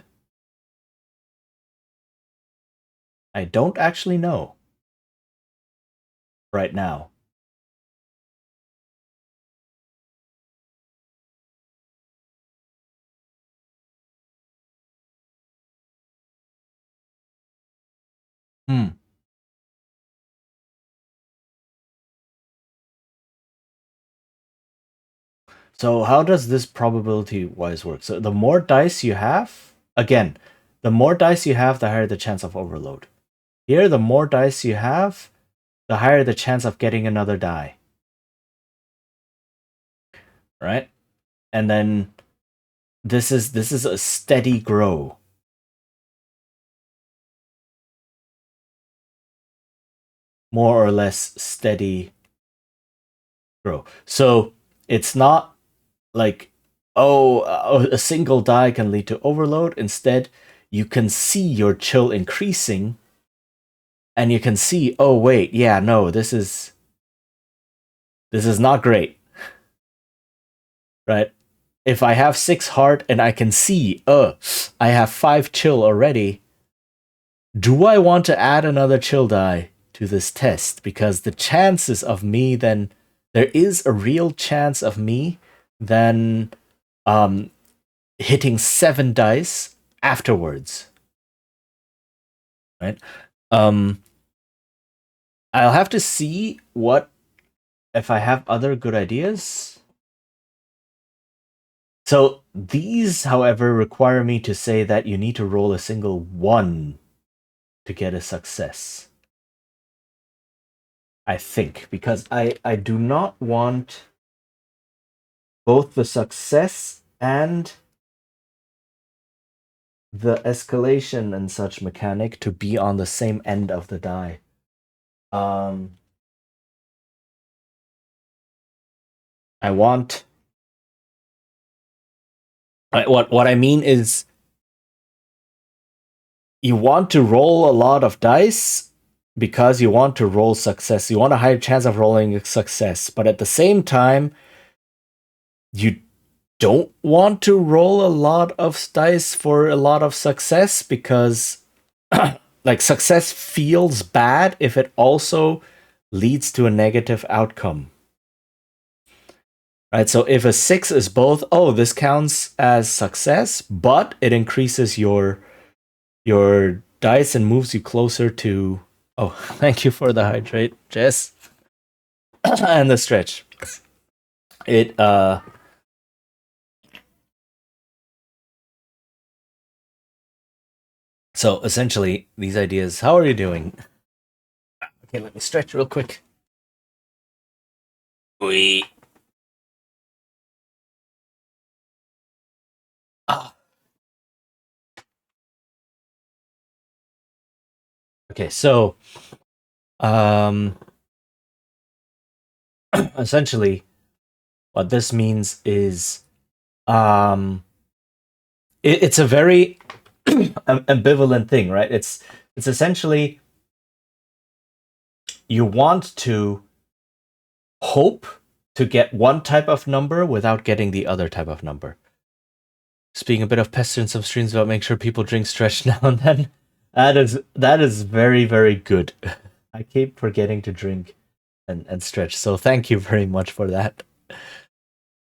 I don't actually know right now. So how does this probability-wise work? So the more dice you have, again, the more dice you have, the higher the chance of overload. Here, the more dice you have, the higher the chance of getting another die. Right? And then this is a steady grow. More or less steady grow. So it's not like, a single die can lead to overload. Instead, you can see your chill increasing, and you can see, oh wait, yeah, no, this is not great. Right? If I have 6 heart and I can see, I have 5 chill already, do I want to add another chill die to this test? Because the chances of me then, there is a real chance of me then hitting 7 dice afterwards. Right? I'll have to see if I have other good ideas. So these, however, require me to say that you need to roll a single 1 to get a success. I think, because I do not want both the success and the escalation and such mechanic to be on the same end of the die. I want... What I mean is, you want to roll a lot of dice because you want to roll success. You want a higher chance of rolling a success, but at the same time, you don't want to roll a lot of dice for a lot of success, because like, success feels bad if it also leads to a negative outcome. Right? So if a 6 is both, this counts as success, but it increases your dice and moves you closer to... Oh, thank you for the hydrate, Jess. And the stretch. So essentially, these ideas... How are you doing? Okay, let me stretch real quick. We... Okay, so... essentially, what this means is... it's a very ambivalent thing, right? It's essentially... You want to hope to get one type of number without getting the other type of number. Speaking a bit of pestilence of streams about making sure people drink stretch now and then. That is very, very good. I keep forgetting to drink and stretch, so thank you very much for that.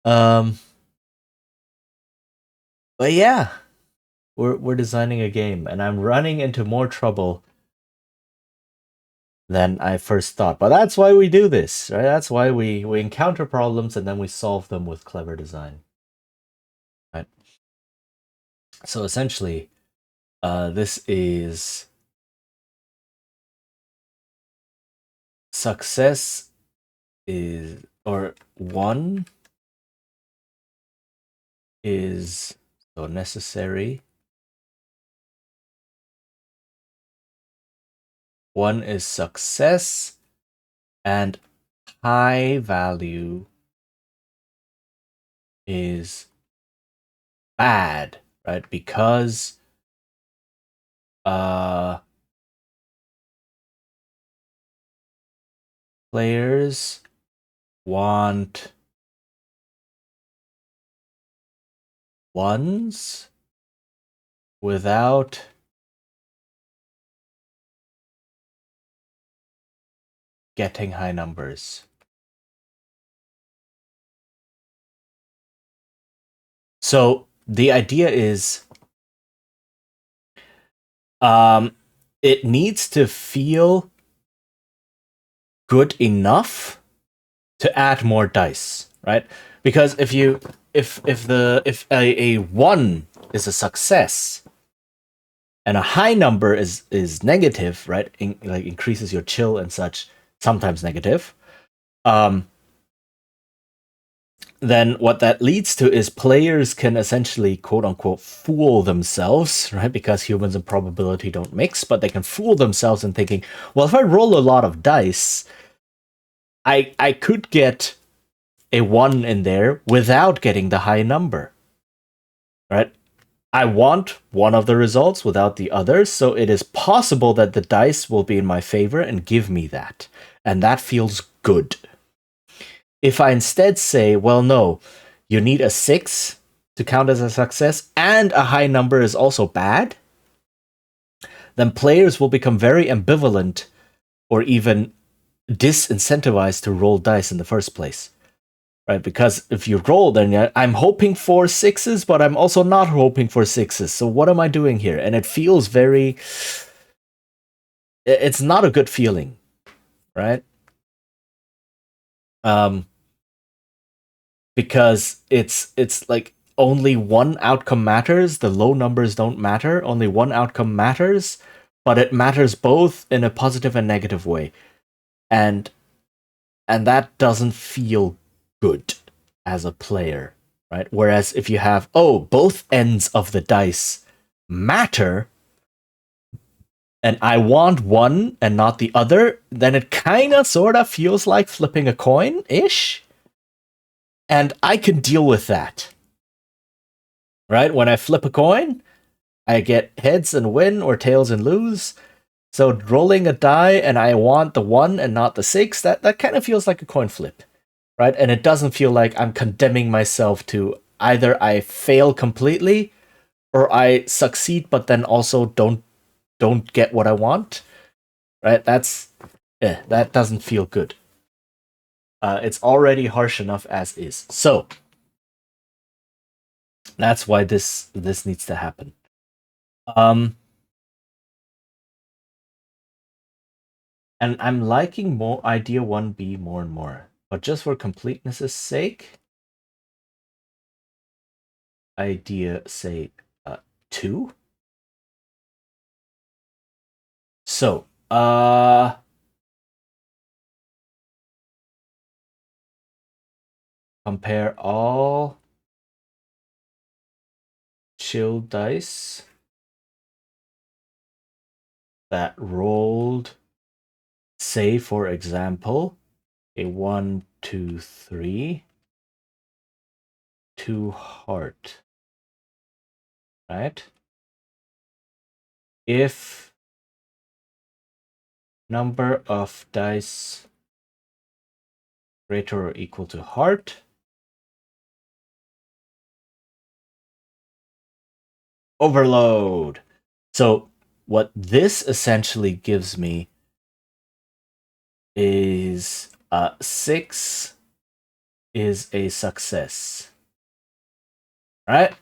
But yeah, we're designing a game, and I'm running into more trouble than I first thought. But that's why we do this, right? That's why we encounter problems and then we solve them with clever design. Right? So essentially, this is success is, or one is so necessary. One is success, and high value is bad, right? Because players want ones without getting high numbers. So the idea is it needs to feel good enough to add more dice, right? Because if a one is a success and a high number is negative, right? Like increases your chill and such, sometimes negative. Then what that leads to is players can essentially quote unquote fool themselves, right? Because humans and probability don't mix, but they can fool themselves in thinking, well, if I roll a lot of dice, I could get a one in there without getting the high number, right? I want one of the results without the others, so it is possible that the dice will be in my favor and give me that. And that feels good. If I instead say, well, no, you need a 6 to count as a success, and a high number is also bad, then players will become very ambivalent or even disincentivized to roll dice in the first place. Right? Because if you roll, then I'm hoping for 6s, but I'm also not hoping for 6s. So what am I doing here? And it feels very. It's not a good feeling, right? Because it's like only one outcome matters. The low numbers don't matter. Only one outcome matters, but it matters both in a positive and negative way, and that doesn't feel good as a player, right? Whereas if you have both ends of the dice matter, and I want one and not the other, then it kind of sort of feels like flipping a coin ish, and I can deal with that. Right? When I flip a coin, I get heads and win or tails and lose. So rolling a die and I want the 1 and not the 6, that kind of feels like a coin flip. Right? And it doesn't feel like I'm condemning myself to either I fail completely or I succeed but then also don't get what I want. Right? That doesn't feel good. It's already harsh enough as is. So that's why this needs to happen. And I'm liking more idea 1B more and more. But just for completeness' sake, idea say 2. So, compare all chill dice that rolled, say for example, a 1, 2, 3, 2 heart. Right? If number of dice greater or equal to heart, overload. So what this essentially gives me is 6 is a success. Right?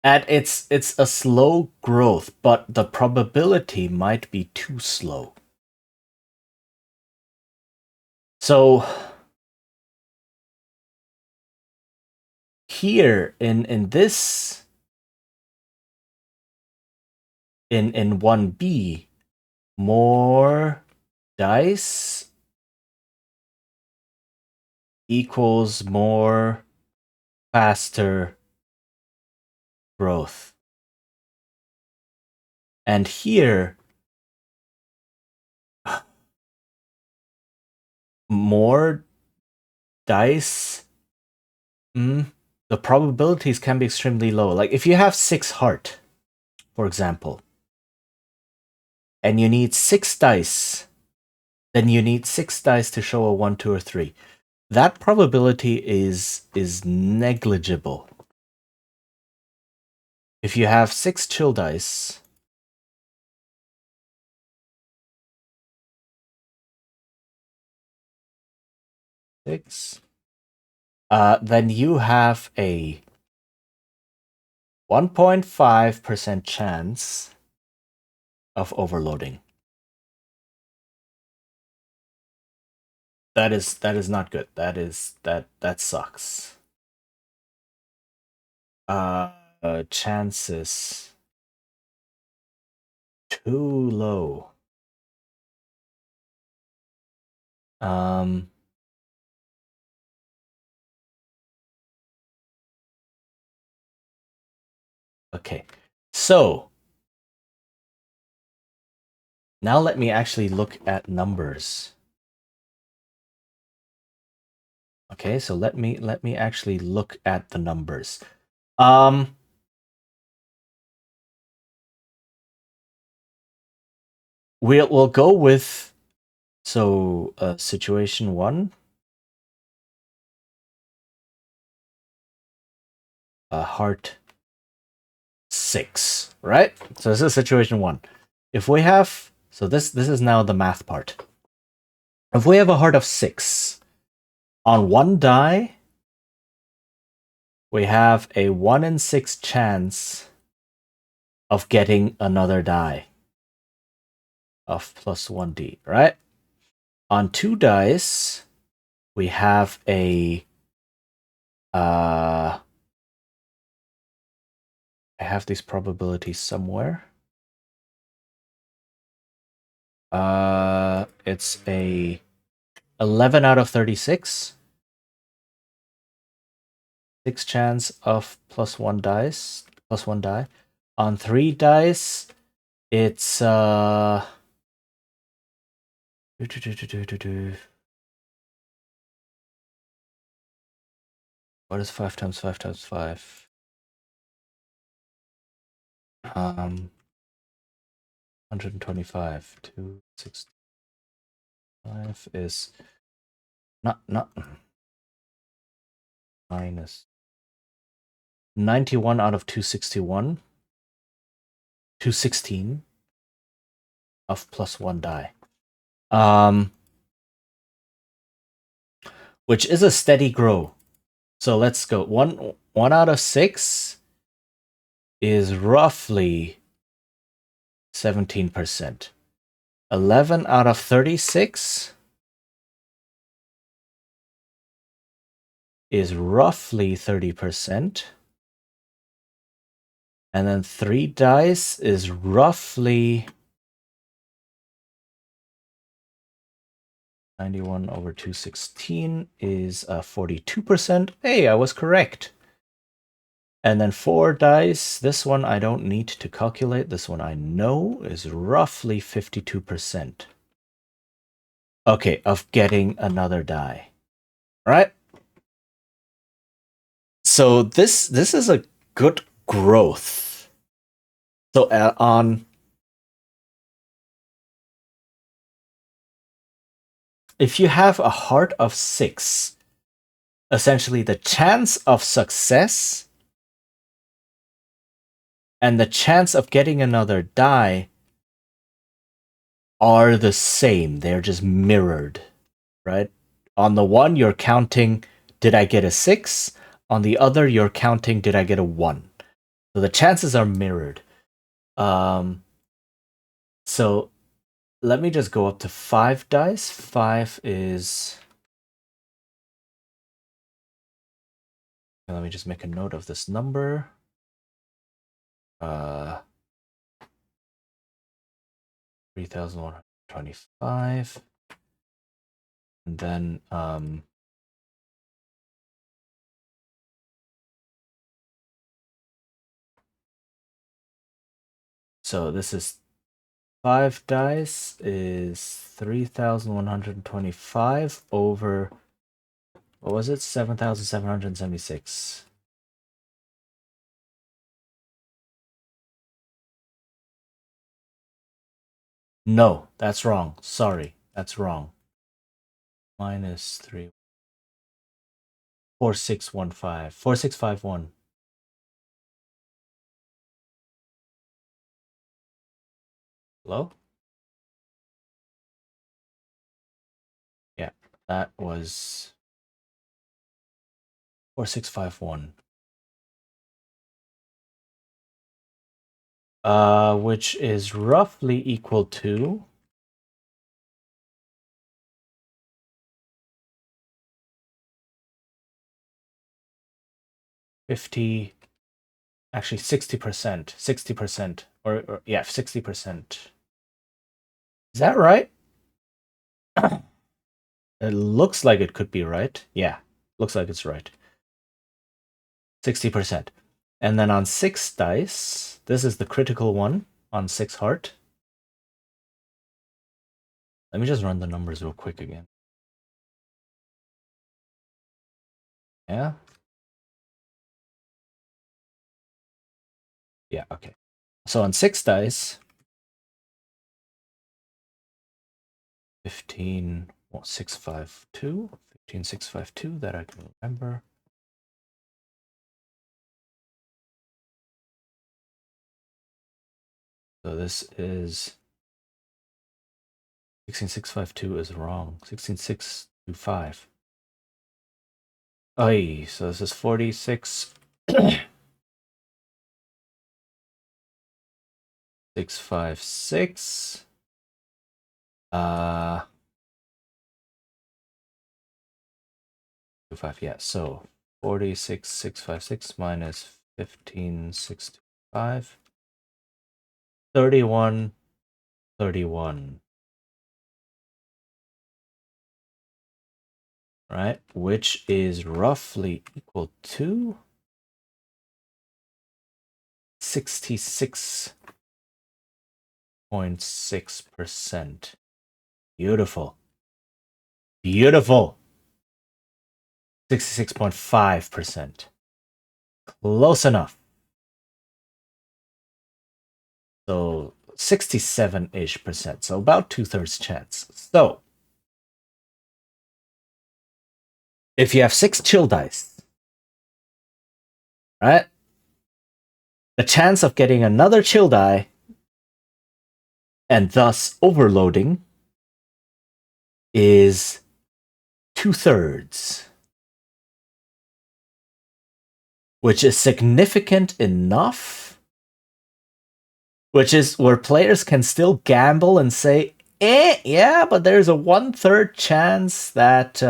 And it's a slow growth, but the probability might be too slow. So here in this in 1B, more dice equals more faster growth. And here, more dice, the probabilities can be extremely low. Like if you have 6 heart, for example, and you need 6 dice, then you need 6 dice to show a 1, 2, or 3. That probability is negligible. If you have 6 chill dice, then you have a 1.5% chance of overloading. That is not good. That sucks. Chances too low. Okay. So now let me actually look at numbers. Okay, so let me actually look at the numbers. We'll go with situation 1. Heart 6, right? So this is situation 1. If we have, so this is now the math part. If we have a heart of 6, on 1 die, we have a 1 in 6 chance of getting another die of plus 1d, right? On 2 dice, we have a I have these probabilities somewhere. It's a 11 out of 36. 6 chance of plus 1 die. On 3 dice, it's what is 5 times 5 times 5? 125. 265 is not minus 91 out of 261. 216 of plus 1 die. Which is a steady grow. So let's go. 1 out of 6 is roughly 17%. 11 out of 36 is roughly 30%. And then 3 dice is roughly 91 over 216 is 42%. Hey, I was correct. And then 4 dice, this one I don't need to calculate. This one I know is roughly 52%. Okay, of getting another die. All right? So this is a good growth. So if you have a heart of 6, essentially the chance of success and the chance of getting another die are the same. They're just mirrored, right? On the one, you're counting, did I get a 6? On the other, you're counting, did I get a 1? So the chances are mirrored. So let me just go up to 5 dice. 5 is... Let me just make a note of this number. 3,125. And then so this is 5 dice is 3,125 over, what was it? 7,776. No, that's wrong. Sorry, that's wrong. Minus 3. 4615. 4651. Hello? Yeah, that was 4651. Which is roughly equal to 50, actually 60%, 60%, or yeah, 60%. Is that right? It looks like it could be right. Yeah, looks like it's right. 60%. And then on 6 dice, this is the critical one on 6 heart. Let me just run the numbers real quick again. Yeah. Yeah, okay. So on 6 dice, 15,652, 15,652 that I can remember. So this is 16,652 is wrong. 16,625. Oh, so this is 46. 656. 25, yeah. So 46,656 minus 15,625. 31, 31. Right? Which is roughly equal to 66.6%. Beautiful. Beautiful. 66.5%. Close enough. So 67-ish percent. So about 2/3 chance. So if you have 6 chill dice, right? The chance of getting another chill die and thus overloading is 2/3, which is significant enough, which is where players can still gamble and say, yeah, but there's a 1/3 chance that,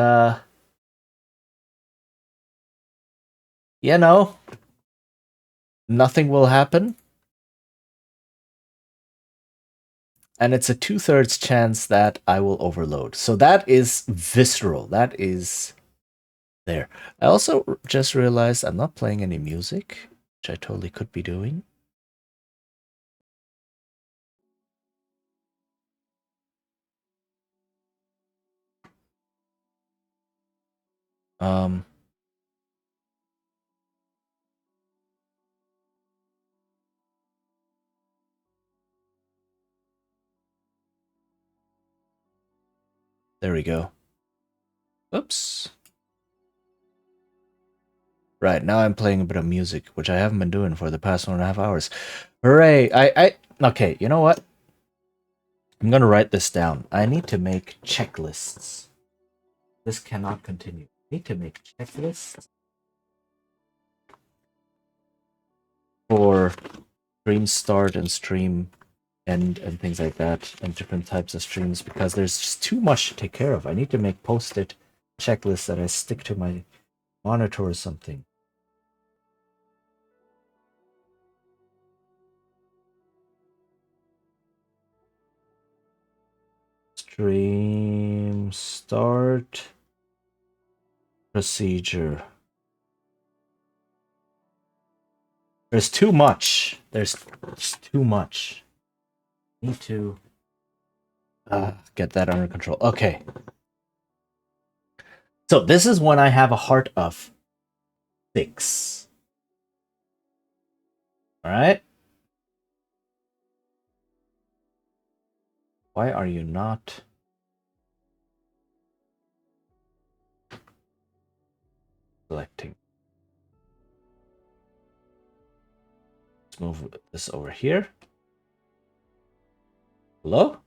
you know, nothing will happen. And it's a 2/3 chance that I will overload. So that is visceral. That is there. I also just realized I'm not playing any music, which I totally could be doing. There we go. Oops. Right, now I'm playing a bit of music, which I haven't been doing for the past 1.5 hours. Hooray! Okay, you know what? I'm gonna write this down. I need to make checklists. This cannot continue. I need to make checklists for for stream start and stream end and things like that, and different types of streams, because there's just too much to take care of. I need to make post-it checklists that I stick to my monitor or something. Stream start procedure. There's too much. There's too much. Need to get that under control. Okay. So this is when I have a heart of 6. All right. Why are you not selecting? Let's move this over here. Hello?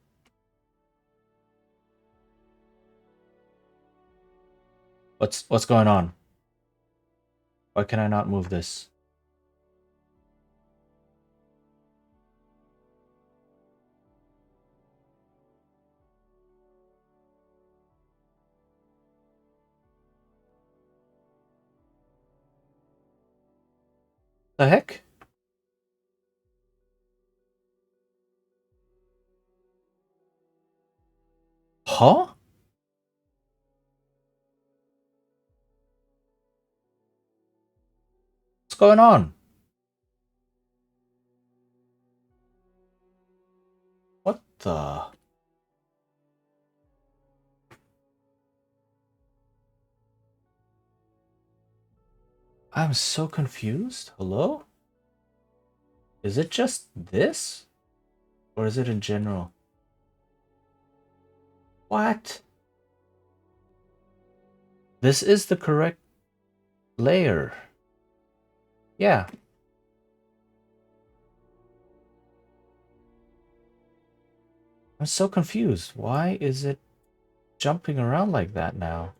What's going on? Why can I not move this? The heck? Huh? What's going on? What the? I'm so confused. Hello? Is it just this? Or is it in general? What? This is the correct layer. Yeah. I'm so confused. Why is it jumping around like that now?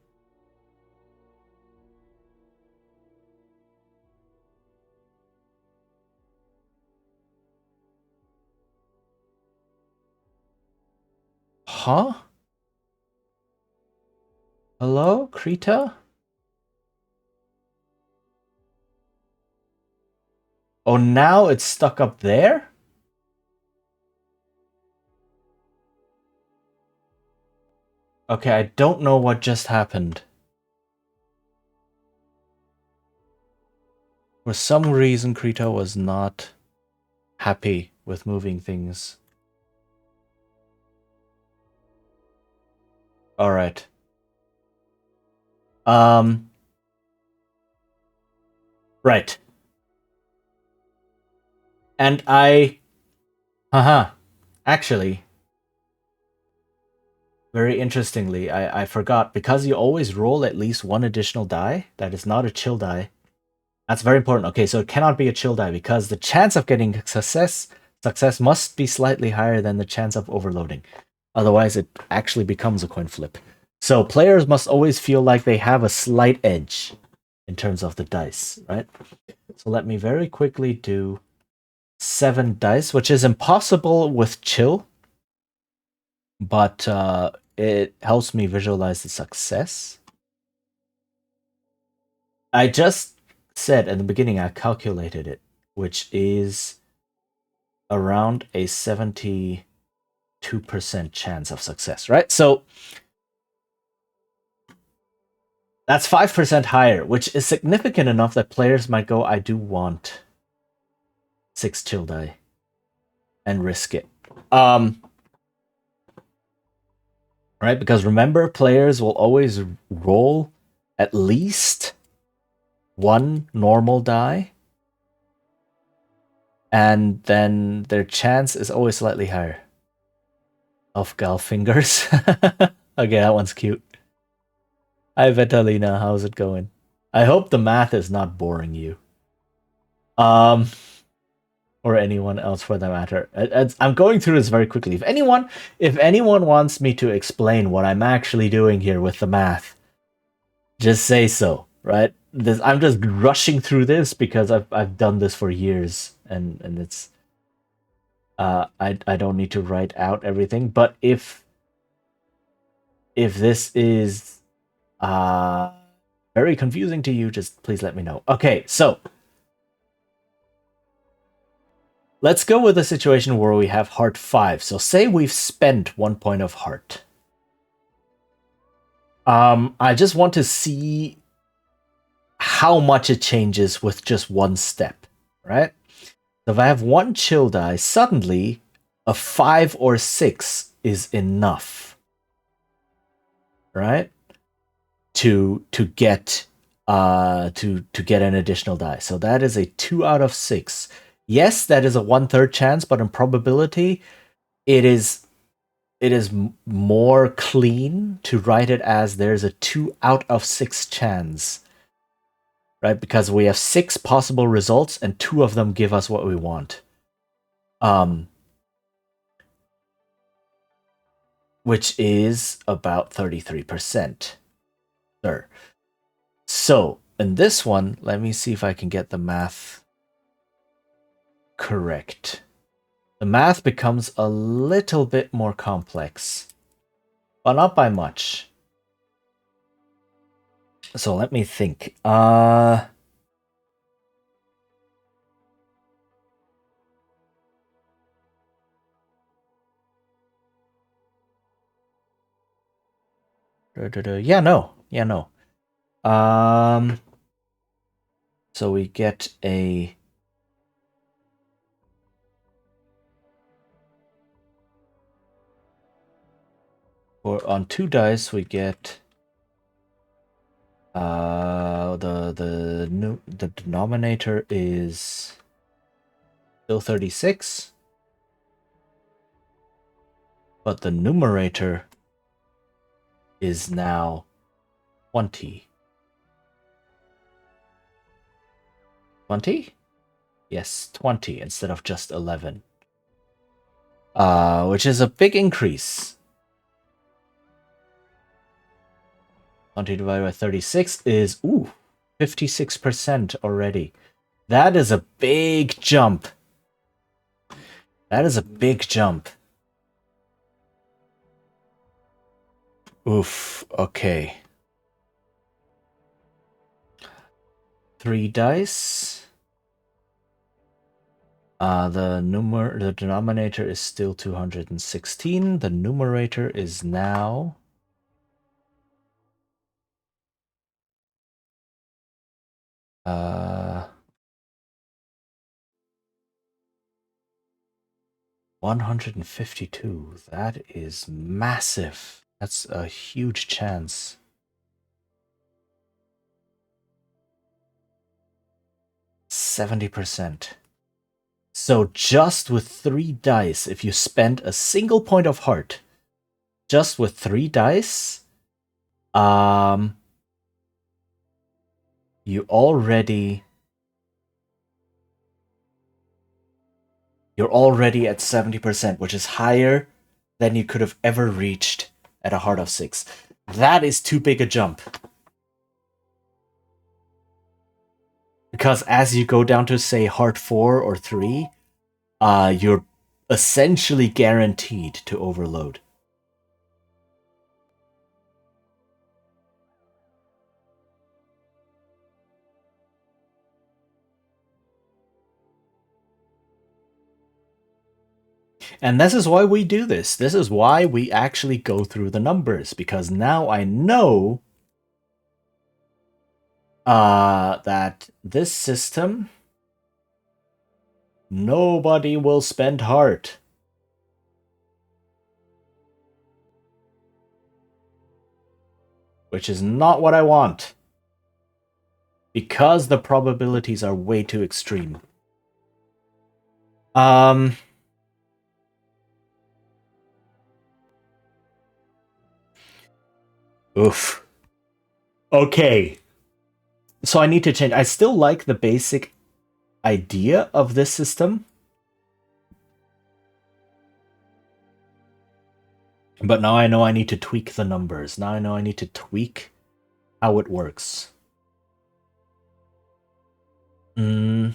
Huh? Hello, Krita? Oh, now it's stuck up there? Okay, I don't know what just happened. For some reason, Krita was not happy with moving things. All right. Right. And actually, very interestingly, I forgot, because you always roll at least one additional die that is not a chill die. That's very important. Okay, so it cannot be a chill die, because the chance of getting success must be slightly higher than the chance of overloading. Otherwise, it actually becomes a coin flip. So players must always feel like they have a slight edge in terms of the dice, right? So let me very quickly do 7 dice, which is impossible with chill, but it helps me visualize the success. I just said at the beginning I calculated it, which is around a 72% chance of success, right? So that's 5% higher, which is significant enough that players might go, I do want 6 chill die and risk it. Right? Because remember, players will always roll at least 1 normal die, and then their chance is always slightly higher of gal fingers. Okay, that one's cute. Hi, Vitalina, how's it going? I hope the math is not boring you. Or anyone else for that matter. I'm going through this very quickly. If anyone wants me to explain what I'm actually doing here with the math, just say so, right? I'm just rushing through this because I've done this for years and it's I don't need to write out everything. But if this is very confusing to you, just please let me know. Okay, so let's go with a situation where we have heart 5. So say we've spent 1 point of heart. I just want to see how much it changes with just one step, right? So if I have 1 chill die, suddenly a 5 or 6 is enough, right? To get to get an additional die. So that is a 2 out of 6. Yes, that is a 1/3 chance, but in probability, it is more clean to write it as there's a 2 out of 6 chance, right? Because we have 6 possible results and 2 of them give us what we want. Which is about 33%. Sure. So, in this one, let me see if I can get the math correct. The math becomes a little bit more complex, but not by much. So let me think. Yeah, no. So we get a on 2 dice we get the denominator is still 36, but the numerator is now 20. 20? Yes, 20 instead of just 11. Which is a big increase. 20 divided by 36 is, 56% already. That is a big jump. That is a big jump. Oof, okay. 3 dice. The denominator is still 216. The numerator is now 152. That is massive. That's a huge chance. 70%. So just with 3 dice, if you spend a single point of heart, just with 3 dice, you're already at 70%, which is higher than you could have ever reached at a heart of 6. That is too big a jump. Because as you go down to, say, heart 4 or 3, you're essentially guaranteed to overload. And this is why we do this. This is why we actually go through the numbers, because now I know that this system, nobody will spend heart. Which is not what I want. Because the probabilities are way too extreme. Oof. Okay. So I need to change. I still like the basic idea of this system. But now I know I need to tweak the numbers. Now I know I need to tweak how it works. And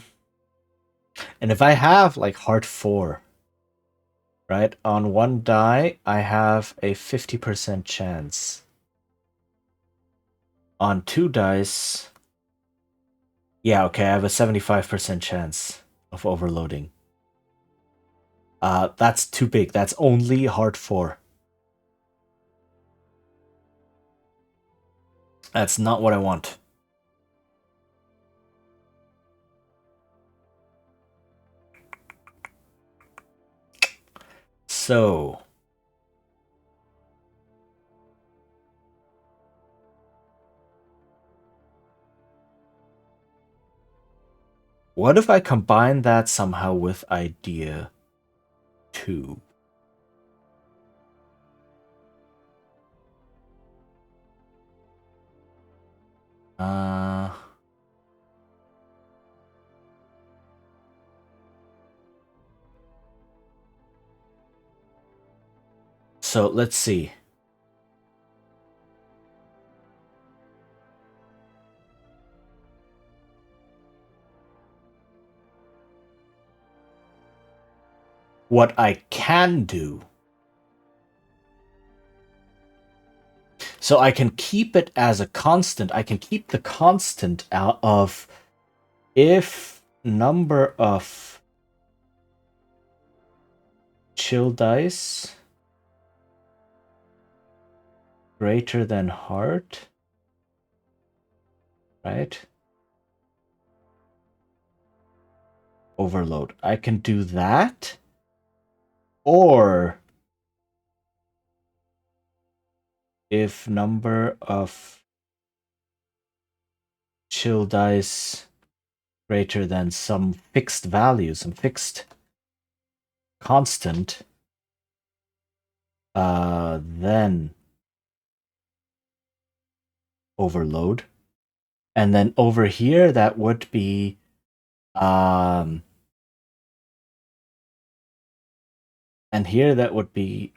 And if I have like heart 4, right, on one die, I have a 50% chance. On 2 dice, yeah, okay, I have a 75% chance of overloading. That's too big. That's only heart 4. That's not what I want. So, what if I combine that somehow with idea 2? So let's see. What I can do. So I can keep it as a constant. I can keep the constant out of if number of chill dice greater than heart, right? Overload. I can do that, or if number of chill dice greater than some fixed value, some fixed constant, then overload. And then over here, that would be and here that would be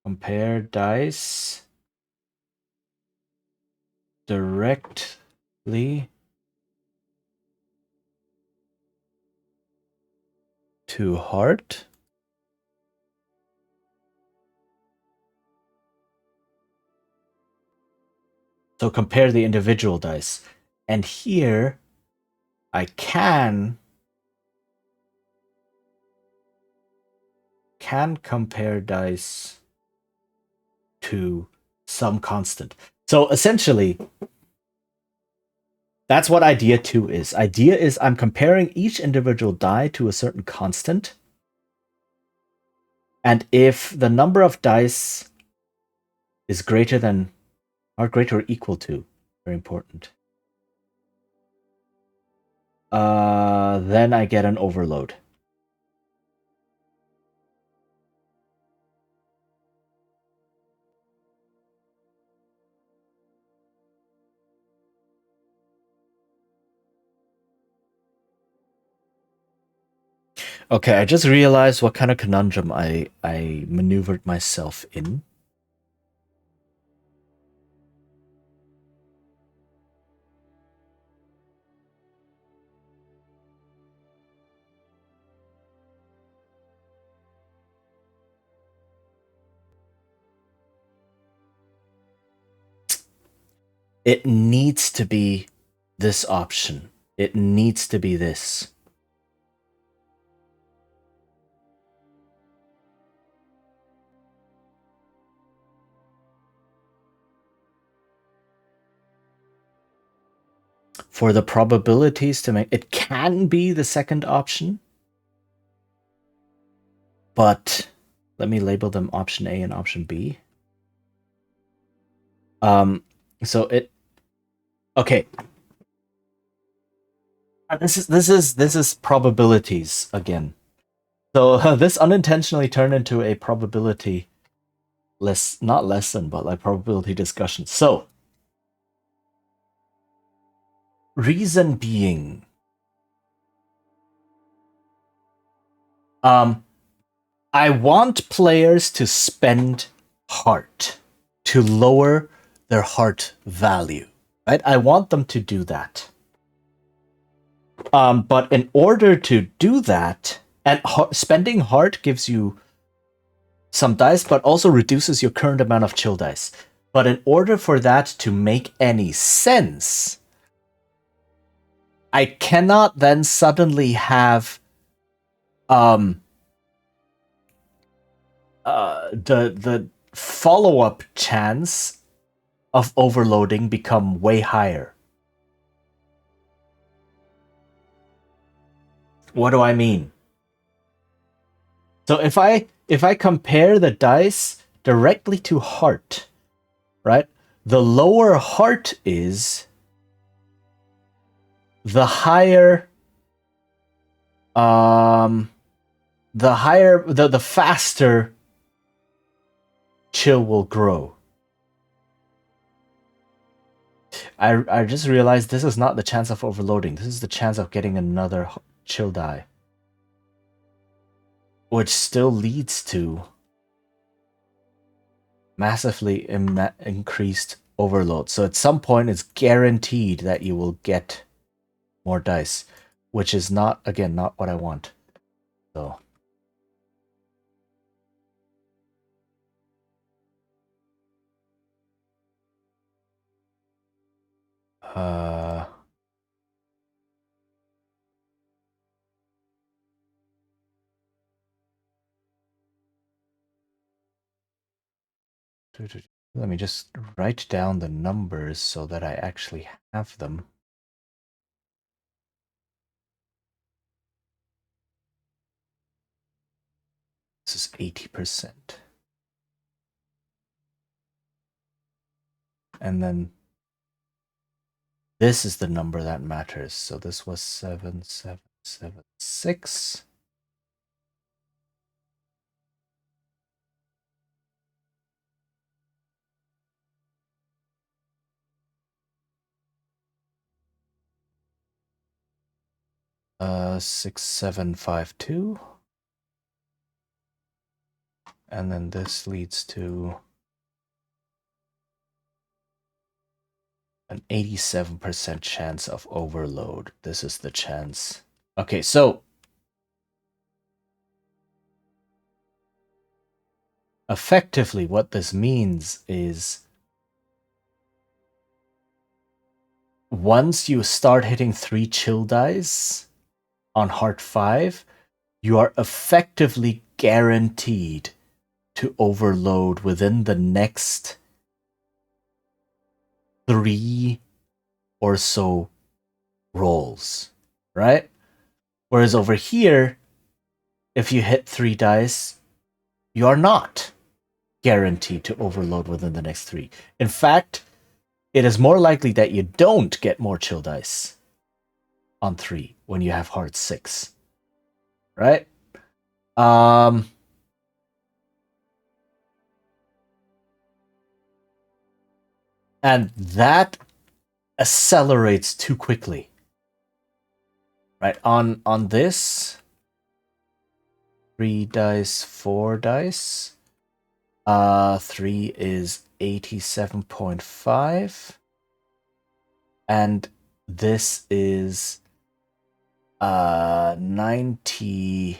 compare dice directly to heart. So compare the individual dice. And here I can compare dice to some constant. So essentially, that's what idea 2 is. Idea is I'm comparing each individual die to a certain constant. And if the number of dice is greater than or greater or equal to, very important, then I get an overload. Okay, I just realized what kind of conundrum I maneuvered myself in. It needs to be this option. It needs to be this. For the probabilities to make it can be the second option, but let me label them option A and option B. So it okay. This is probabilities again. So this unintentionally turned into a probability not lesson, but like probability discussion. So reason being, I want players to spend heart to lower their heart value, I want them to do that. But in order to do that, and spending heart gives you some dice, but also reduces your current amount of chill dice. But in order for that to make any sense, I cannot then suddenly have the follow-up chance of overloading become way higher. What do I mean? So if I compare the dice directly to heart, right? The lower heart is, the higher the faster chill will grow. I just realized this is not the chance of overloading. This is the chance of getting another chill die, which still leads to massively increased overload. So at some point, it's guaranteed that you will get more dice, which is not, again, not what I want. So let me just write down the numbers so that I actually have them. This is 80%. And then this is the number that matters. So this was 7776. Uh, 6752. And then this leads to an 87% chance of overload. This is the chance. Okay, so effectively what this means is once you start hitting 3 chill dice on Heart 5, you are effectively guaranteed to overload within the next 3 or so rolls, right? Whereas over here, if you hit 3 dice, you are not guaranteed to overload within the next 3. In fact, it is more likely that you don't get more chill dice on 3 when you have Heart 6, right? And that accelerates too quickly, right? On this, 3 dice, 4 dice. 3 is 87.5. And this is 90.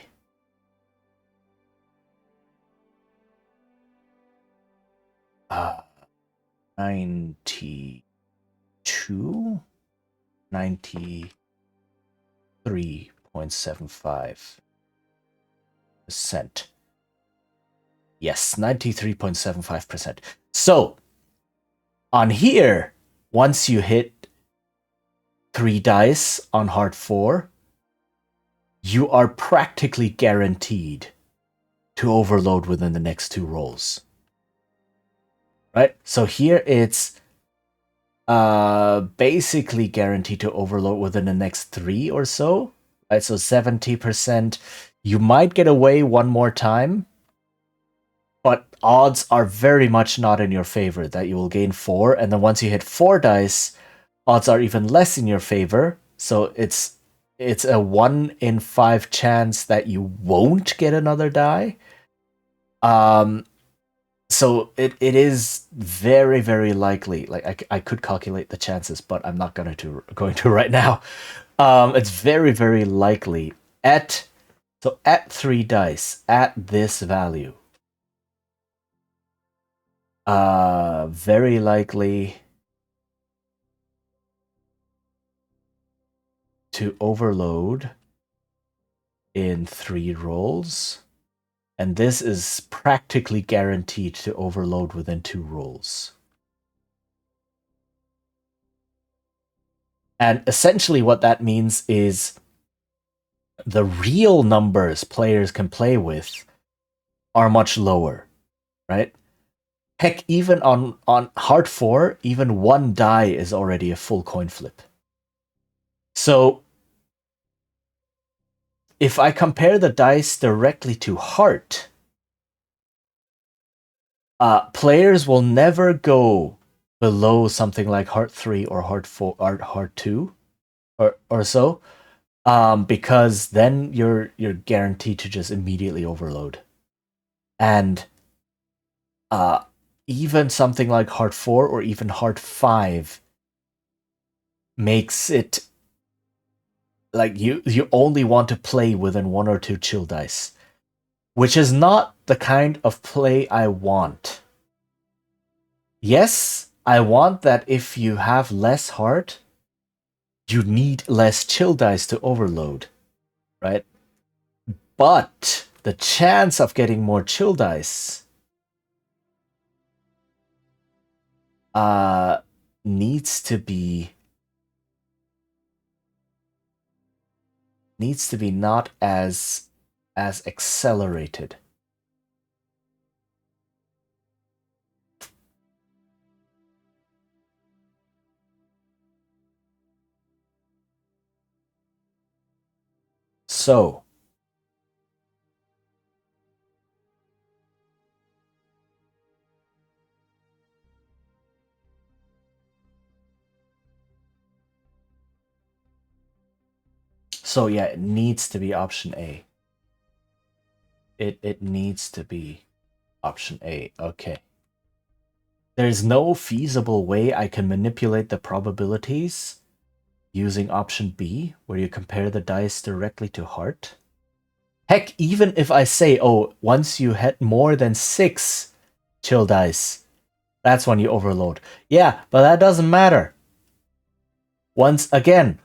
92, 93.75%. Yes, 93.75%. So, on here, once you hit 3 dice on Heart 4, you are practically guaranteed to overload within the next 2 rolls. Right? So here it's basically guaranteed to overload within the next 3 or so. Right? So 70%. You might get away one more time, but odds are very much not in your favor that you will gain 4. And then once you hit 4 dice, odds are even less in your favor. So it's a 1 in 5 chance that you won't get another die. So it is very, very likely. Like I could calculate the chances, but I'm not going to right now. It's very, very likely at 3 dice at this value. Very likely to overload in 3 rolls. And this is practically guaranteed to overload within 2 rolls. And essentially what that means is the real numbers players can play with are much lower, right? Heck, even on hard 4, even 1 die is already a full coin flip. So if I compare the dice directly to heart, players will never go below something like heart 3 or heart 4 or heart 2 or so, because then you're guaranteed to just immediately overload. And even something like heart 4 or even heart 5 makes it like you only want to play within 1 or 2 chill dice, which is not the kind of play I want. Yes, I want that if you have less heart, you need less chill dice to overload, right? But the chance of getting more chill dice needs to be not as accelerated. So yeah, it needs to be option A. It needs to be option A. Okay. There's no feasible way I can manipulate the probabilities using option B, where you compare the dice directly to heart. Heck, even if I say, oh, once you hit more than 6 chill dice, that's when you overload. Yeah, but that doesn't matter. Once again,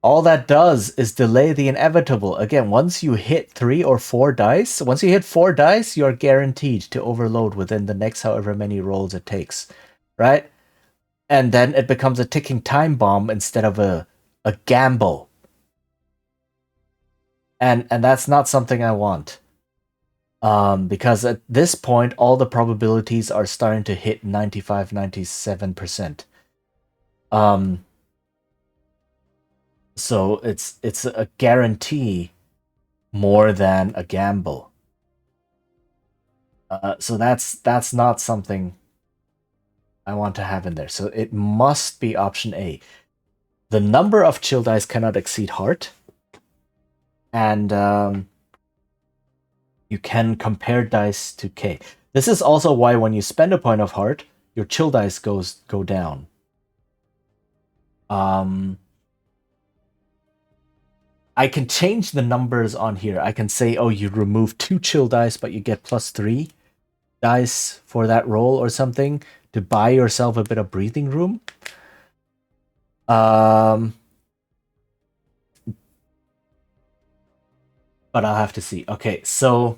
all that does is delay the inevitable. Again, once you hit 3 or 4 dice, once you hit 4 dice, you're guaranteed to overload within the next however many rolls it takes, right? And then it becomes a ticking time bomb instead of a gamble. And that's not something I want. Because at this point, all the probabilities are starting to hit 95, 97%. So it's a guarantee more than a gamble. So that's not something I want to have in there. So it must be option A. The number of chill dice cannot exceed heart. And you can compare dice to K. This is also why when you spend a point of heart, your chill dice go down. I can change the numbers on here. I can say, oh, you remove 2 chill dice, but you get +3 dice for that roll or something to buy yourself a bit of breathing room. But I'll have to see. Okay, so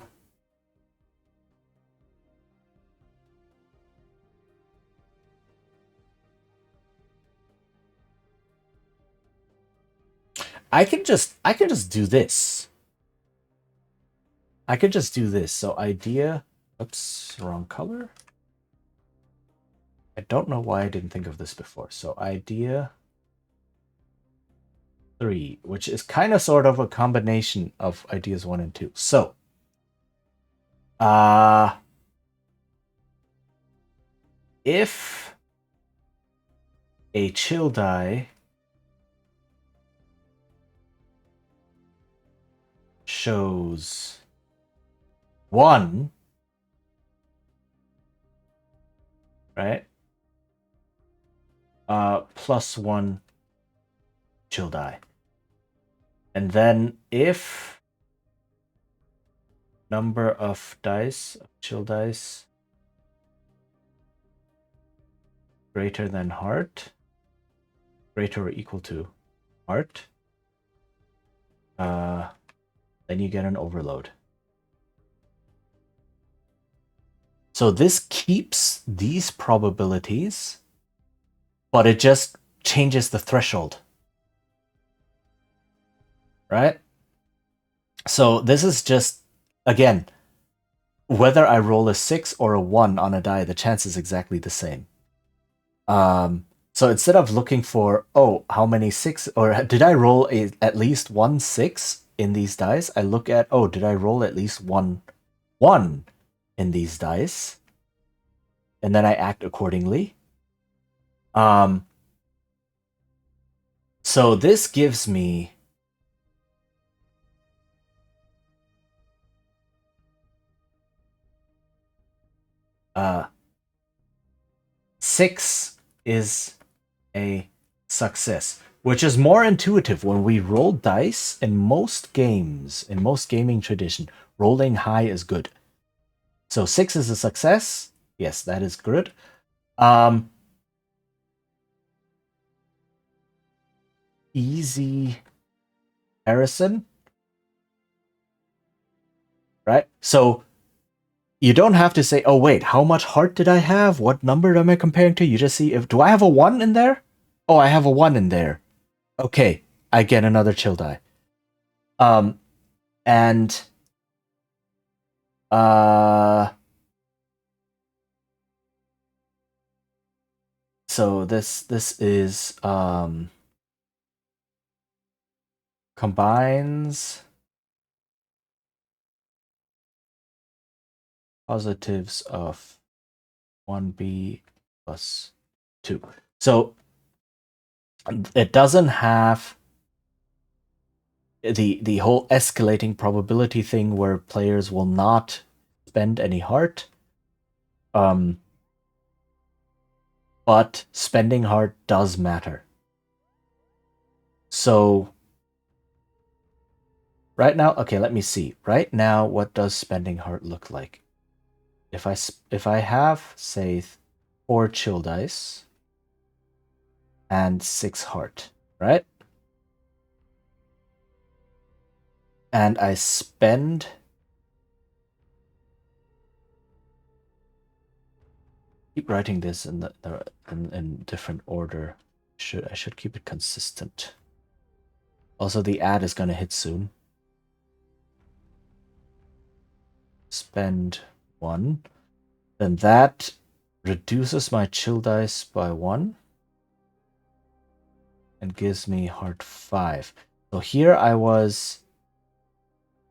I can just do this. I could just do this. So idea, oops, wrong color. I don't know why I didn't think of this before. So idea 3, which is kind of sort of a combination of ideas 1 and 2. So, if a chill die shows 1, right? +1 chill die. And then if number of dice, chill dice, greater than heart, greater or equal to heart, then you get an overload. So this keeps these probabilities, but it just changes the threshold. Right? So this is just, again, whether I roll a 6 or a 1 on a die, the chance is exactly the same. So instead of looking for, oh, how many 6, or did I roll at least 1 6 in these dice, I look at, oh, did I roll at least 1 1 in these dice? And then I act accordingly. So this gives me 6 is a success, which is more intuitive. When we roll dice in most games, in most gaming tradition, rolling high is good. So 6 is a success. Yes, that is good. Easy Harrison. Right? So you don't have to say, oh, wait, how much heart did I have? What number am I comparing to? You just see, if do I have a 1 in there? Oh, I have a 1 in there. Okay, I get another chill die. And so this is combines positives of 1b plus 2. So it doesn't have the whole escalating probability thing where players will not spend any heart. But spending heart does matter. So right now, okay, let me see. Right now, what does spending heart look like? If I have, say, 4 chill dice and 6 heart, right? And I spend keep writing this in different order. I should keep it consistent. Also, the ad is gonna hit soon. Spend 1. Then that reduces my chill dice by 1 and gives me heart 5. So here I was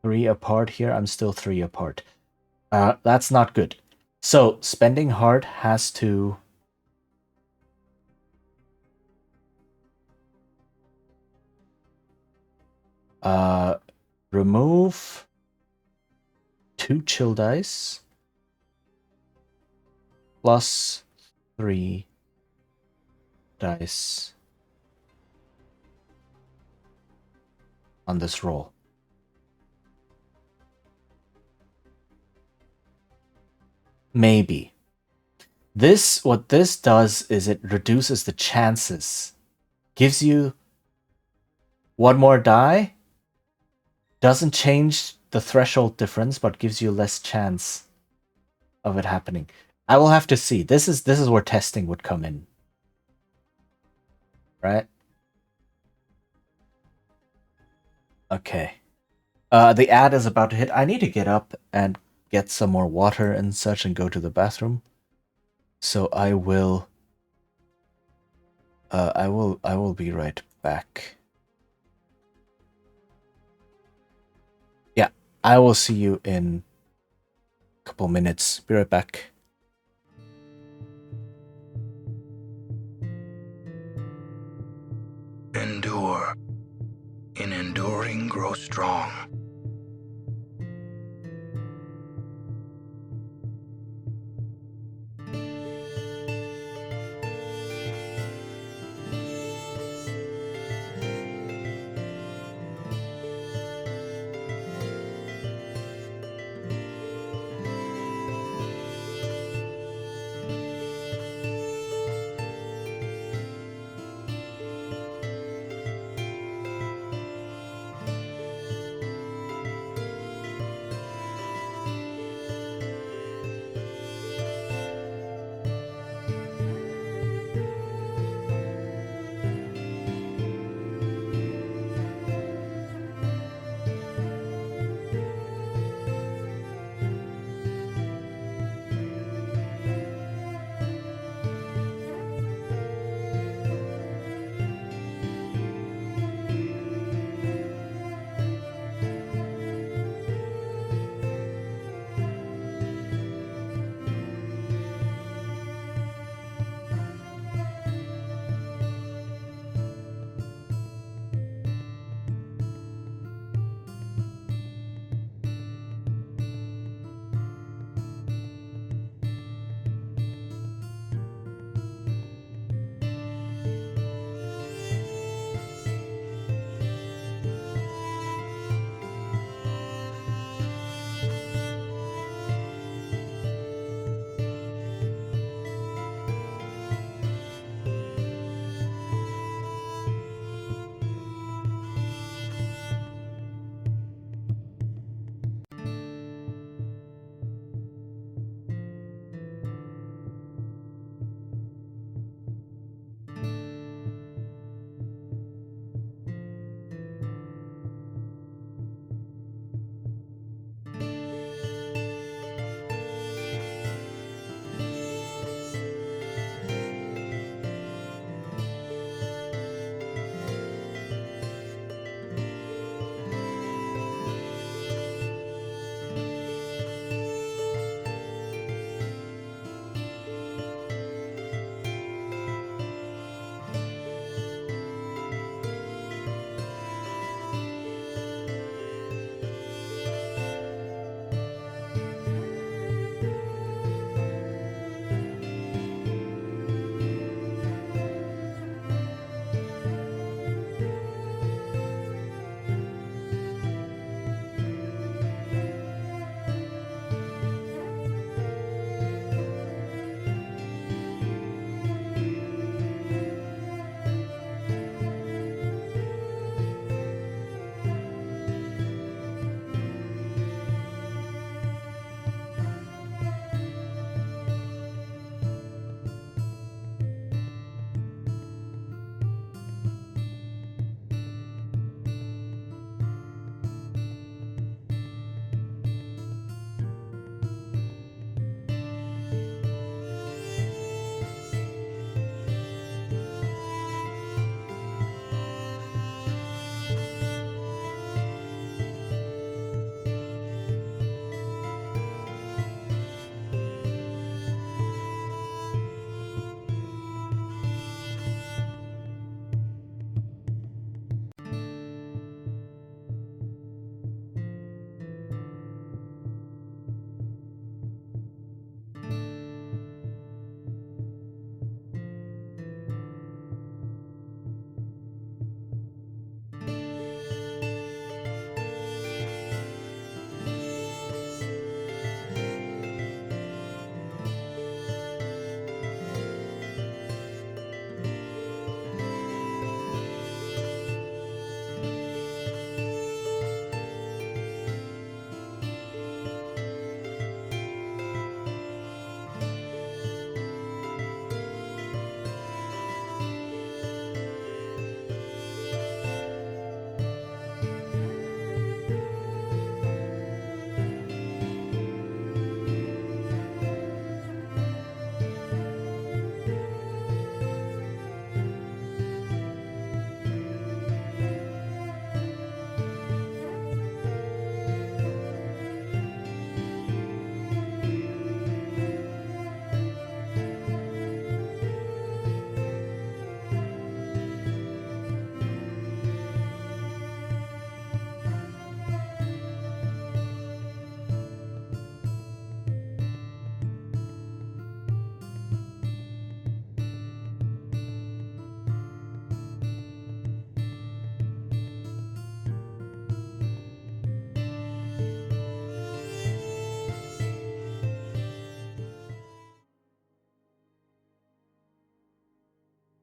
3 apart. Here I'm still 3 apart. That's not good. So spending heart has to remove 2 chill dice plus 3 dice on this roll. Maybe. What this does is it reduces the chances. Gives you 1 more die. Doesn't change the threshold difference, but gives you less chance of it happening. I will have to see. This is where testing would come in. Right? Okay. The ad is about to hit. I need to get up and get some more water and such and go to the bathroom. So I will be right back. Yeah, I will see you in a couple minutes. Be right back. Endure. In enduring, grow strong.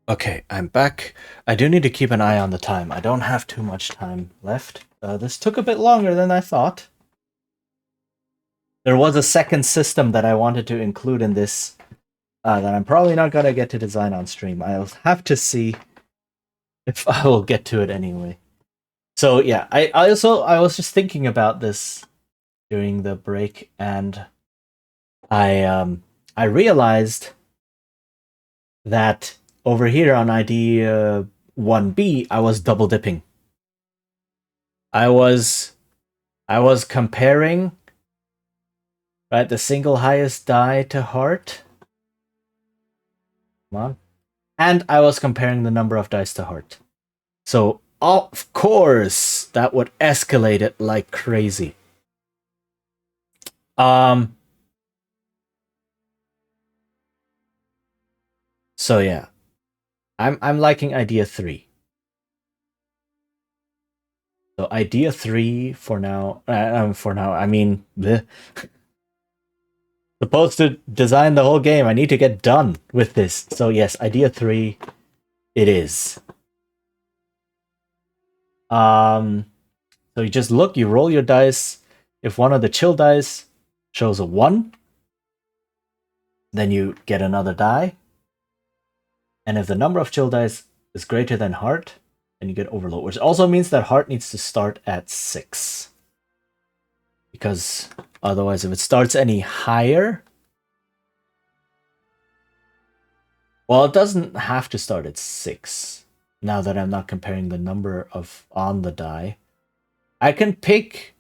Okay, I'm back. I do need to keep an eye on the time. I don't have too much time left. This took a bit longer than I thought. There was a second system that I wanted to include in this that I'm probably not going to get to design on stream. I'll have to see if I will get to it anyway. So yeah, I was just thinking about this during the break, and I realized that over here on idea 1B, I was double dipping. I was comparing, right, the single highest die to heart. Come on. And I was comparing the number of dice to heart. So, of course, that would escalate it like crazy. So yeah. I'm liking idea 3. So idea 3 for now. I mean, bleh. Supposed to design the whole game. I need to get done with this. So yes, idea 3, it is. So you just look, you roll your dice. If one of the chill dice shows a 1, then you get another die. And if the number of chill dice is greater than heart, then you get overload, which also means that heart needs to start at 6. Because otherwise, if it starts any higher, well, it doesn't have to start at 6. Now that I'm not comparing the number of on the die, I can pick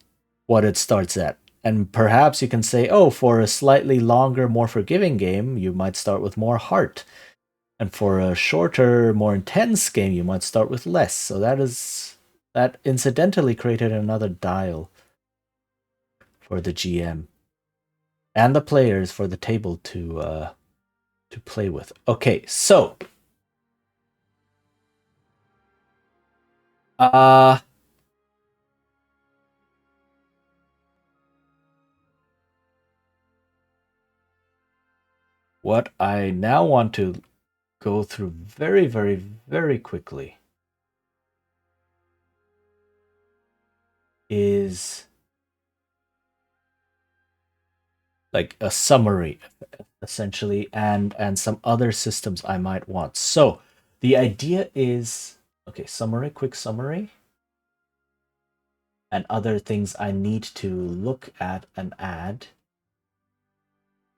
what it starts at. And perhaps you can say, oh, for a slightly longer, more forgiving game, you might start with more heart. And for a shorter, more intense game, you might start with less. So that incidentally created another dial for the GM and the players for the table to play with. Okay, so what I now want to go through very, very, very quickly is like a summary, essentially, and some other systems I might want. So the idea is, okay, summary, quick summary, and other things I need to look at and add,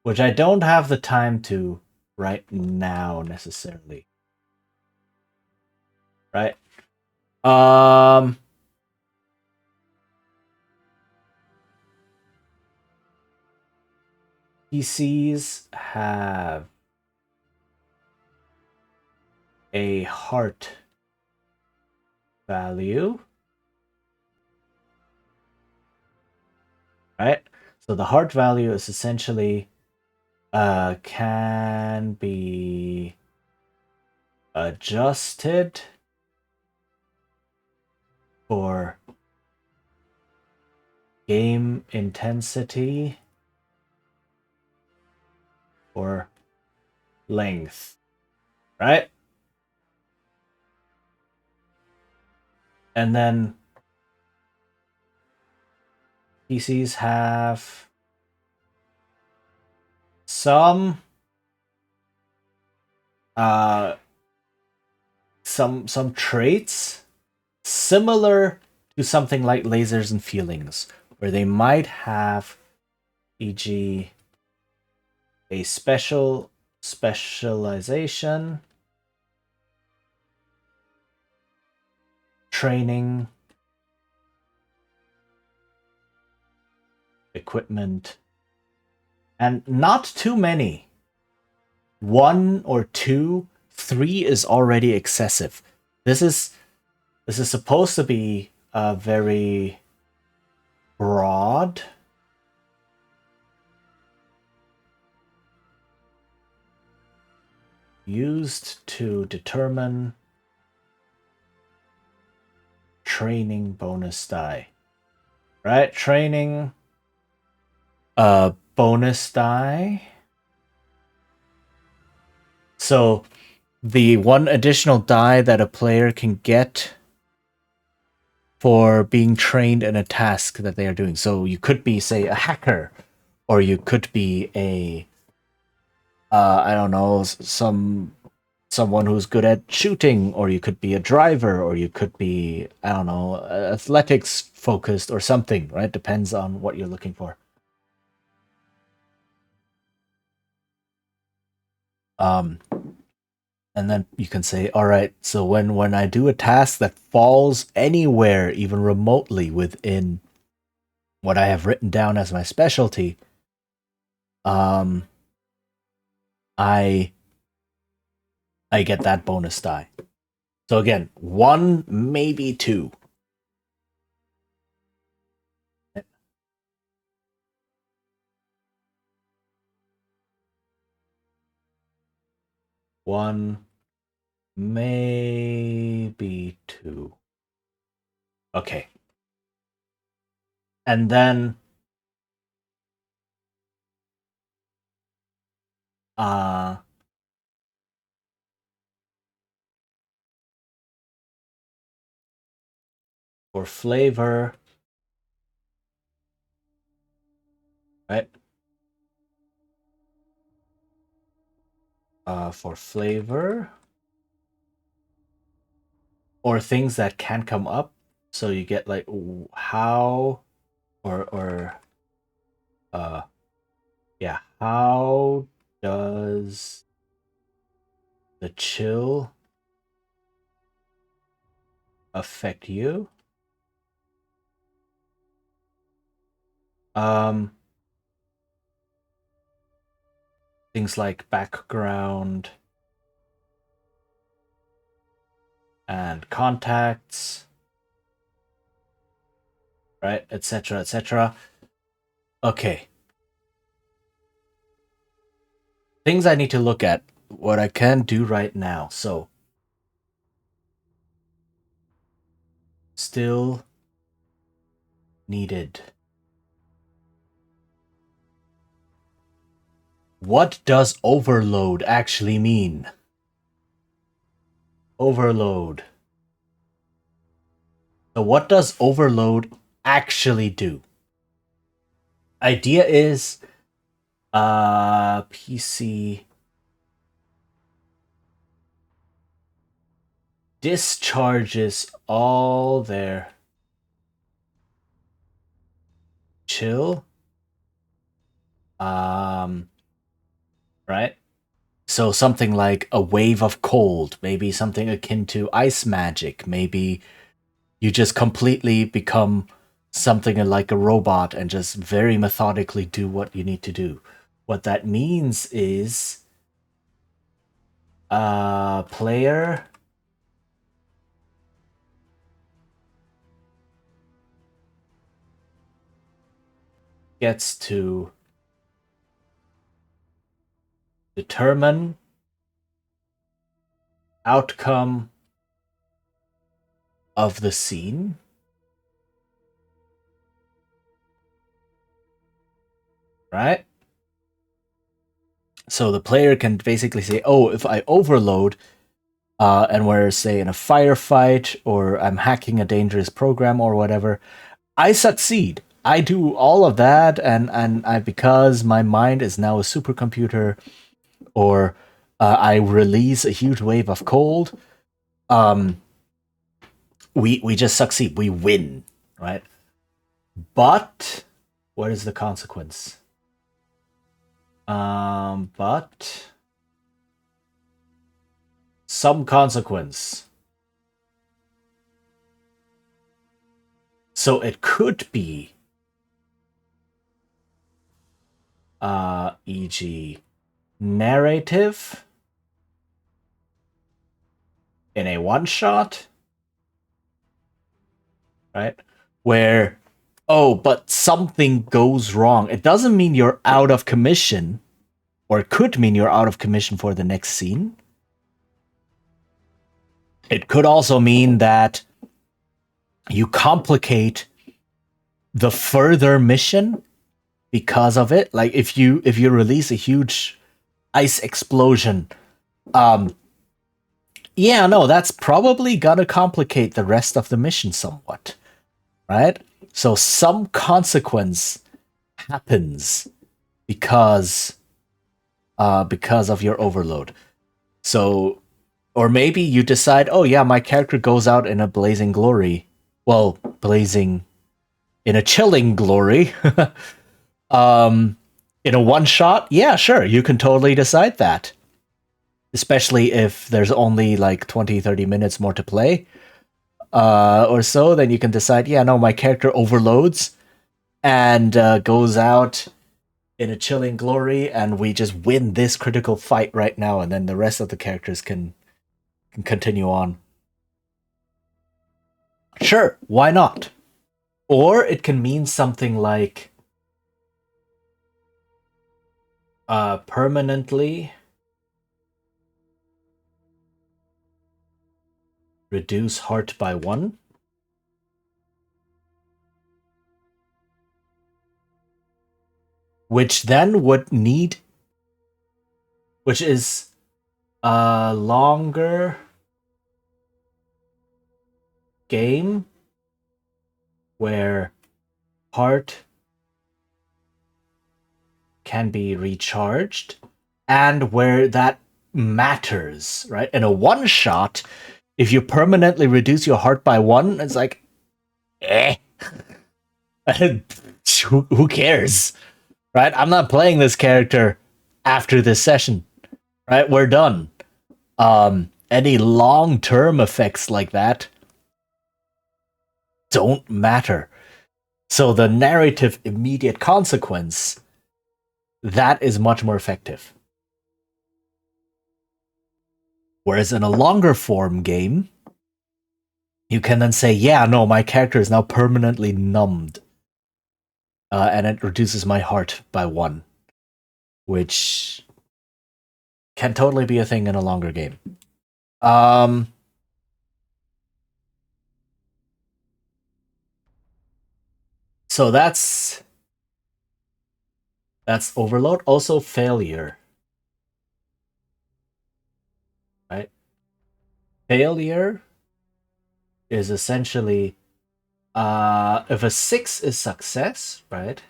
which I don't have the time to right now necessarily. Right? PCs have a heart value, right? So the heart value is essentially can be adjusted for game intensity or length, right? And then PCs have some traits similar to something like lasers and feelings, where they might have, e.g., a specialization, training, equipment, and not too many. 1 or 2, 3 is already excessive. This is supposed to be a very broad used to determine training bonus die. Right? Training bonus die. So the one additional die that a player can get for being trained in a task that they are doing. So you could be, say, a hacker, or you could be a I don't know, someone who's good at shooting, or you could be a driver, or you could be, I don't know, athletics focused or something, right? Depends on what you're looking for. And then you can say, all right, so when I do a task that falls anywhere, even remotely within what I have written down as my specialty, I get that bonus die. So again, 1, maybe 2. One, maybe 2. Okay. And then for flavor, right? For flavor or things that can come up, so you get like how or yeah, how does the chill affect you? Things like background and contacts, right, etc., etc. Okay. Things I need to look at, what I can do right now. So still needed. What does overload actually mean? Overload. So what does overload actually do? Idea is PC discharges all their chill. Right? So something like a wave of cold, maybe something akin to ice magic, maybe you just completely become something like a robot and just very methodically do what you need to do. What that means is player gets to determine outcome of the scene. Right? So the player can basically say, oh, if I overload, and we're, say, in a firefight, or I'm hacking a dangerous program or whatever, I succeed. I do all of that, and I, because my mind is now a supercomputer, or I release a huge wave of cold, we just succeed. We win, right? But what is the consequence? But some consequence. So it could be, e.g., narrative in a one-shot, right? Where, oh, but something goes wrong. It doesn't mean you're out of commission, or it could mean you're out of commission for the next scene. It could also mean that you complicate the further mission because of it. Like if you release a huge ice explosion, yeah, no, that's probably gonna complicate the rest of the mission somewhat, right? So some consequence happens because of your overload. So, or maybe you decide, oh yeah, my character goes out in a blazing glory. Well, blazing in a chilling glory. In a one shot, yeah, sure, you can totally decide that. Especially if there's only like 20, 30 minutes more to play or so, then you can decide, yeah, no, my character overloads and goes out in a chilling glory, and we just win this critical fight right now, and then the rest of the characters can continue on. Sure, why not? Or it can mean something like permanently reduce heart by 1. Which then would need, which is a longer game where heart can be recharged and where that matters, right? In a one shot, if you permanently reduce your heart by 1, it's like, who cares, right? I'm not playing this character after this session, right? We're done. Any long-term effects like that don't matter. So the narrative immediate consequence, that is much more effective. Whereas in a longer form game, you can then say, yeah, no, my character is now permanently numbed. And it reduces my heart by 1. Which can totally be a thing in a longer game. So that's overload. Also failure. Right? Failure is essentially if a 6 is success, right?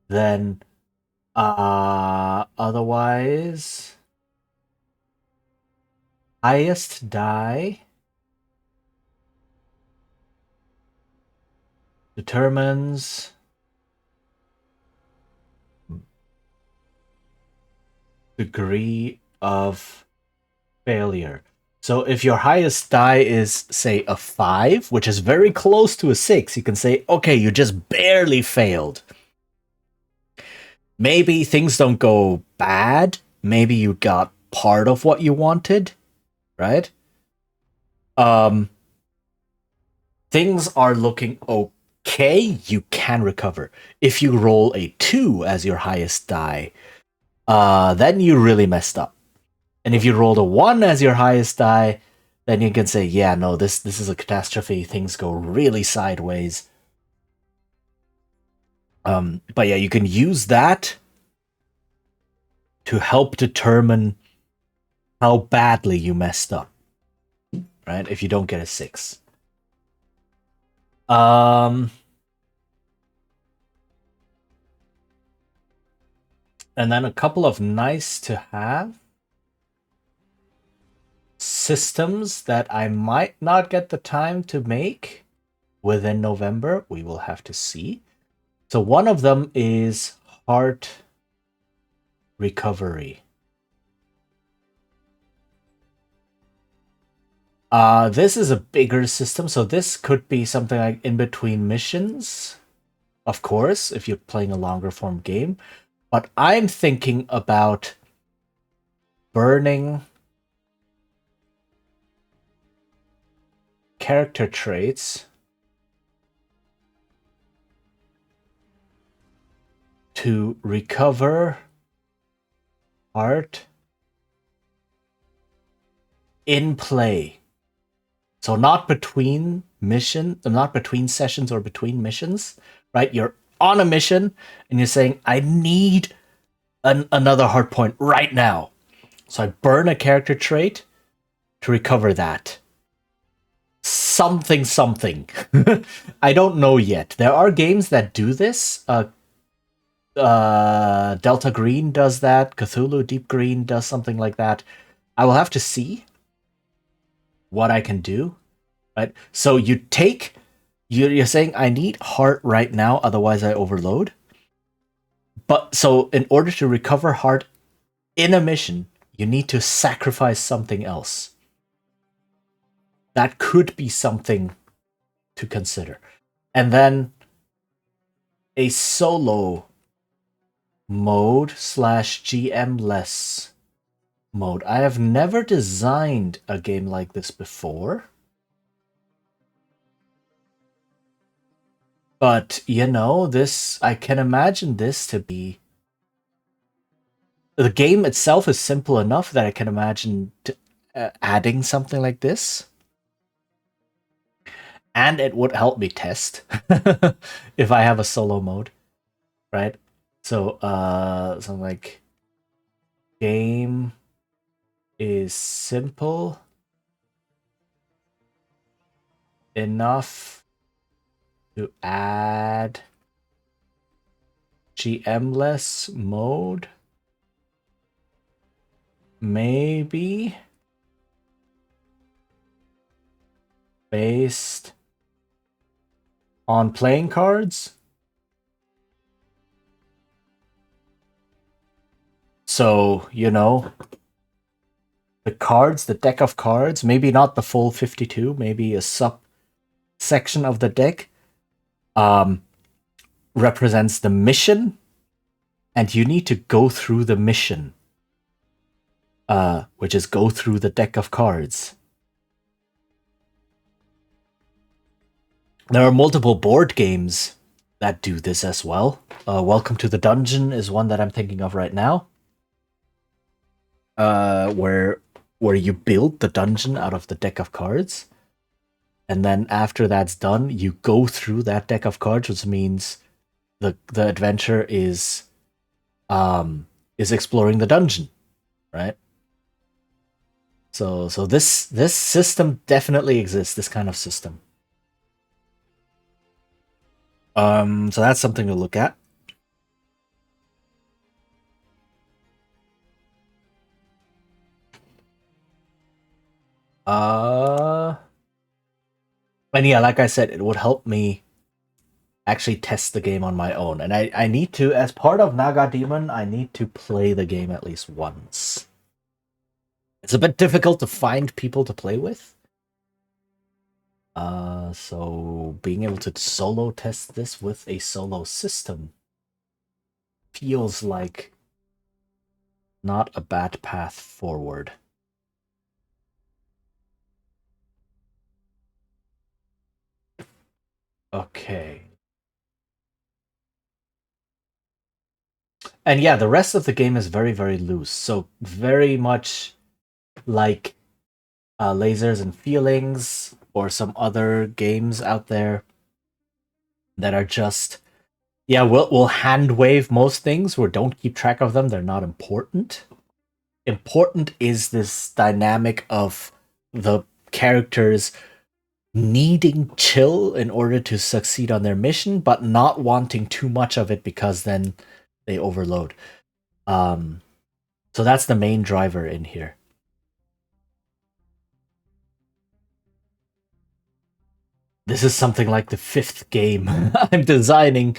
Then otherwise highest die determines degree of failure. So if your highest die is, say, a 5, which is very close to a 6, you can say, okay, you just barely failed. Maybe things don't go bad. Maybe you got part of what you wanted, right? Things are looking okay. You can recover. If you roll a 2 as your highest die, then you really messed up. And if you rolled a 1 as your highest die, then you can say, yeah, no, this is a catastrophe. Things go really sideways. But yeah, you can use that to help determine how badly you messed up, right? If you don't get a 6. And then a couple of nice to have systems that I might not get the time to make within November. We will have to see. So one of them is heart recovery. This is a bigger system, so this could be something like in between missions, of course, if you're playing a longer form game. But I'm thinking about burning character traits to recover heart in play. So not between sessions or between missions, right? You're on a mission and you're saying, I need another heart point right now. So I burn a character trait to recover that. Something. I don't know yet. There are games that do this. Delta Green does that. Cthulhu Deep Green does something like that. I will have to see what I can do. Right. So you take. You're saying I need heart right now, otherwise I overload. But so in order to recover heart in a mission, you need to sacrifice something else. That could be something to consider. And then a solo mode / GM-less mode. I have never designed a game like this before. But, you know, this, I can imagine this to be... The game itself is simple enough that I can imagine adding something like this. And it would help me test if I have a solo mode, right? So, something like game is simple enough to add GM-less mode. Maybe based on playing cards. So, you know, the cards, the deck of cards, maybe not the full 52, maybe a subsection of the deck represents the mission, and you need to go through the mission, which is go through the deck of cards. There are multiple board games that do this as well. Welcome to the Dungeon is one that I'm thinking of right now. Where you build the dungeon out of the deck of cards. And then after that's done, you go through that deck of cards, which means the adventure is exploring the dungeon, right? So this system definitely exists, this kind of system. So that's something to look at. And yeah, like I said, it would help me actually test the game on my own. And I need to, as part of Naga Demon, I need to play the game at least once. It's a bit difficult to find people to play with. So being able to solo test this with a solo system feels like not a bad path forward. Okay. And yeah, the rest of the game is very, very loose. So very much like Lasers and Feelings or some other games out there that are just, yeah, we'll hand wave most things. We don't keep track of them. They're not important. Important is this dynamic of the characters needing chill in order to succeed on their mission, but not wanting too much of it because then they overload. So that's the main driver in here. This is something like the 5th game I'm designing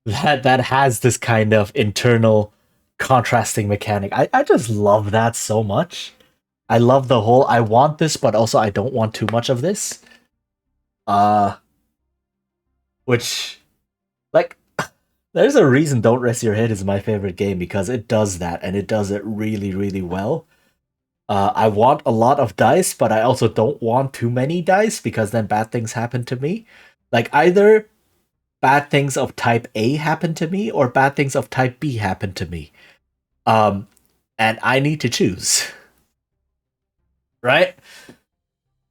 that has this kind of internal contrasting mechanic. I just love that so much. I love the whole, I want this, but also I don't want too much of this. Which, like, there's a reason Don't Rest Your Head is my favorite game, because it does that, and it does it really, really well. I want a lot of dice, but I also don't want too many dice, because then bad things happen to me. Like, either bad things of type A happen to me, or bad things of type B happen to me. And I need to choose. Right?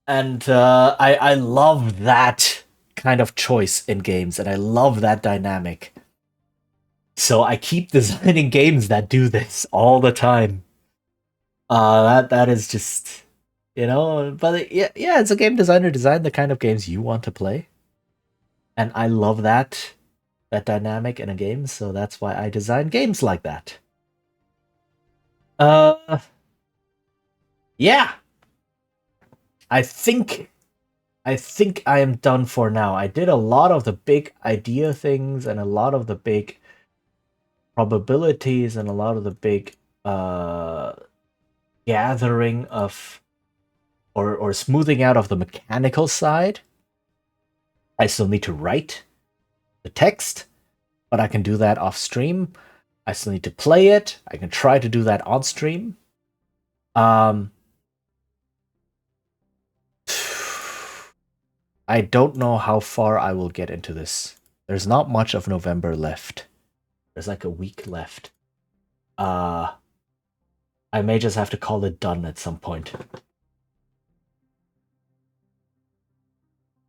And I love that kind of choice in games, and I love that dynamic. So I keep designing games that do this all the time. That is just, but yeah, it's a game designer designed the kind of games you want to play, and I love that dynamic in a game. So that's why I design games like that. Yeah, I think I am done for now. I did a lot of the big idea things and a lot of the big probabilities and a lot of the big gathering of or smoothing out of the mechanical side. I still need to write the text, but I can do that off stream. I still need to play it. I can try to do that on stream. I don't know how far I will get into this. There's not much of November left. There's like a week left. I may just have to call it done at some point.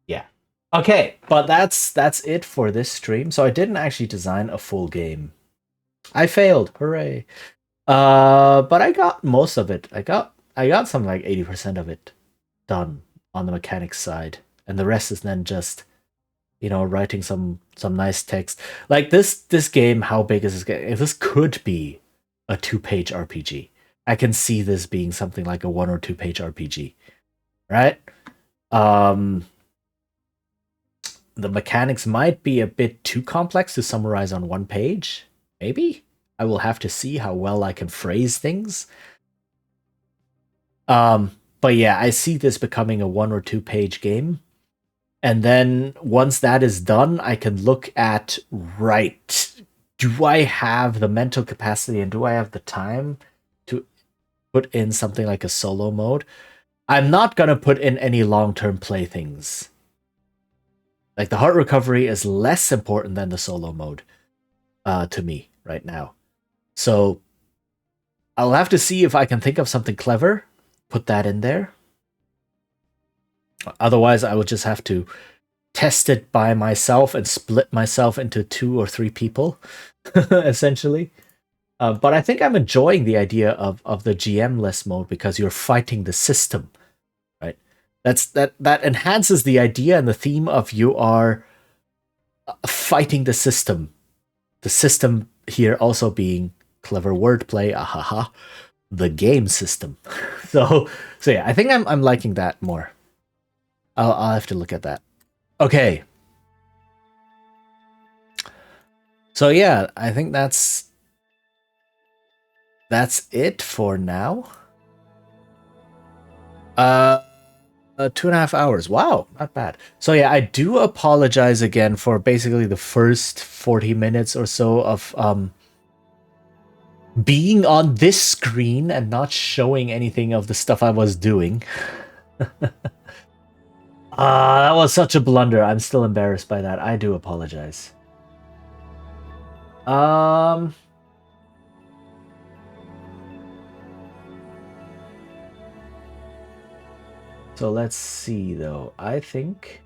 Yeah. Okay, but that's it for this stream. So I didn't actually design a full game. I failed. Hooray. But I got most of it. I got something like 80% of it done on the mechanics side. And the rest is then just, writing some nice text. Like this game, how big is this game? If this could be a 2-page RPG, I can see this being something like a 1 or 2-page RPG, right? The mechanics might be a bit too complex to summarize on 1 page. Maybe I will have to see how well I can phrase things. But yeah, I see this becoming a 1 or 2-page game. And then once that is done, I can look at, right, do I have the mental capacity and do I have the time to put in something like a solo mode? I'm not going to put in any long-term play things. Like, the heart recovery is less important than the solo mode to me right now. So I'll have to see if I can think of something clever, put that in there. Otherwise, I will just have to test it by myself and split myself into 2 or 3 people, essentially. But I think I'm enjoying the idea of the GM-less mode because you're fighting the system, right? That enhances the idea and the theme of you are fighting the system. The system here also being clever wordplay, ahaha, the game system. So yeah, I think I'm liking that more. I'll have to look at that. Okay. So yeah, I think that's it for now. 2.5 hours. Wow, not bad. So yeah, I do apologize again for basically the first 40 minutes or so of being on this screen and not showing anything of the stuff I was doing. That was such a blunder. I'm still embarrassed by that. I do apologize. So let's see, though. I think...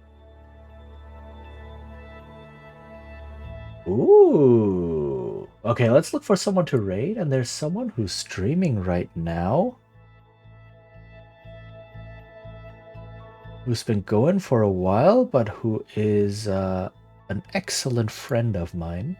Ooh. Okay, let's look for someone to raid. And there's someone who's streaming right now, who's been going for a while, but who is an excellent friend of mine.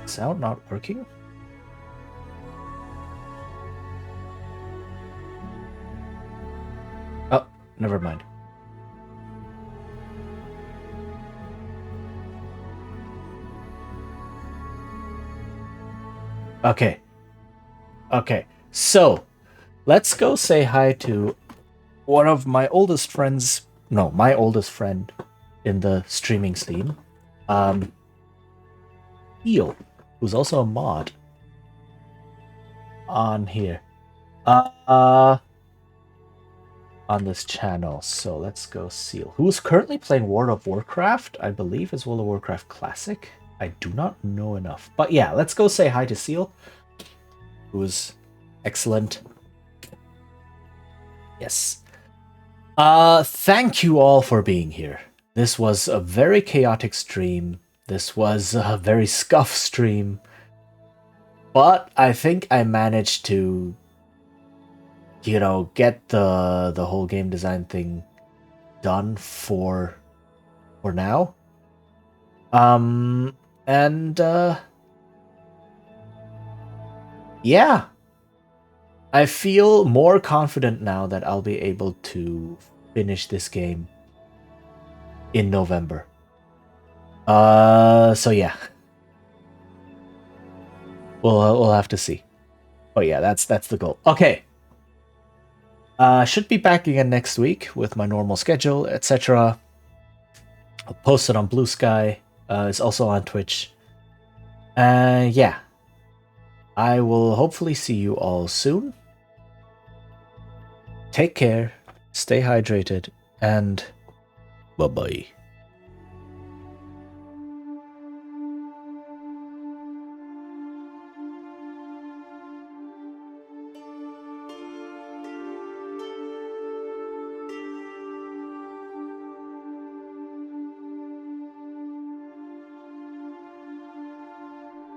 Sound not working? Oh, never mind. Okay. Okay. So, let's go say hi to one of my oldest friends. No, my oldest friend in the streaming scene. Eel, who's also a mod on here. On this channel. So let's go Seal, who's currently playing World of Warcraft, I believe is World of Warcraft Classic. I do not know enough. But yeah, let's go say hi to Seal, who's excellent. Yes. Thank you all for being here. This was a very chaotic stream. This was a very scuff stream. But I think I managed to, get the whole game design thing done for now. And yeah. I feel more confident now that I'll be able to finish this game in November. So yeah. We'll have to see. Oh yeah, that's the goal. Okay. Should be back again next week with my normal schedule, etc. I'll post it on Blue Sky. It's also on Twitch. Yeah. I will hopefully see you all soon. Take care, stay hydrated, and bye-bye.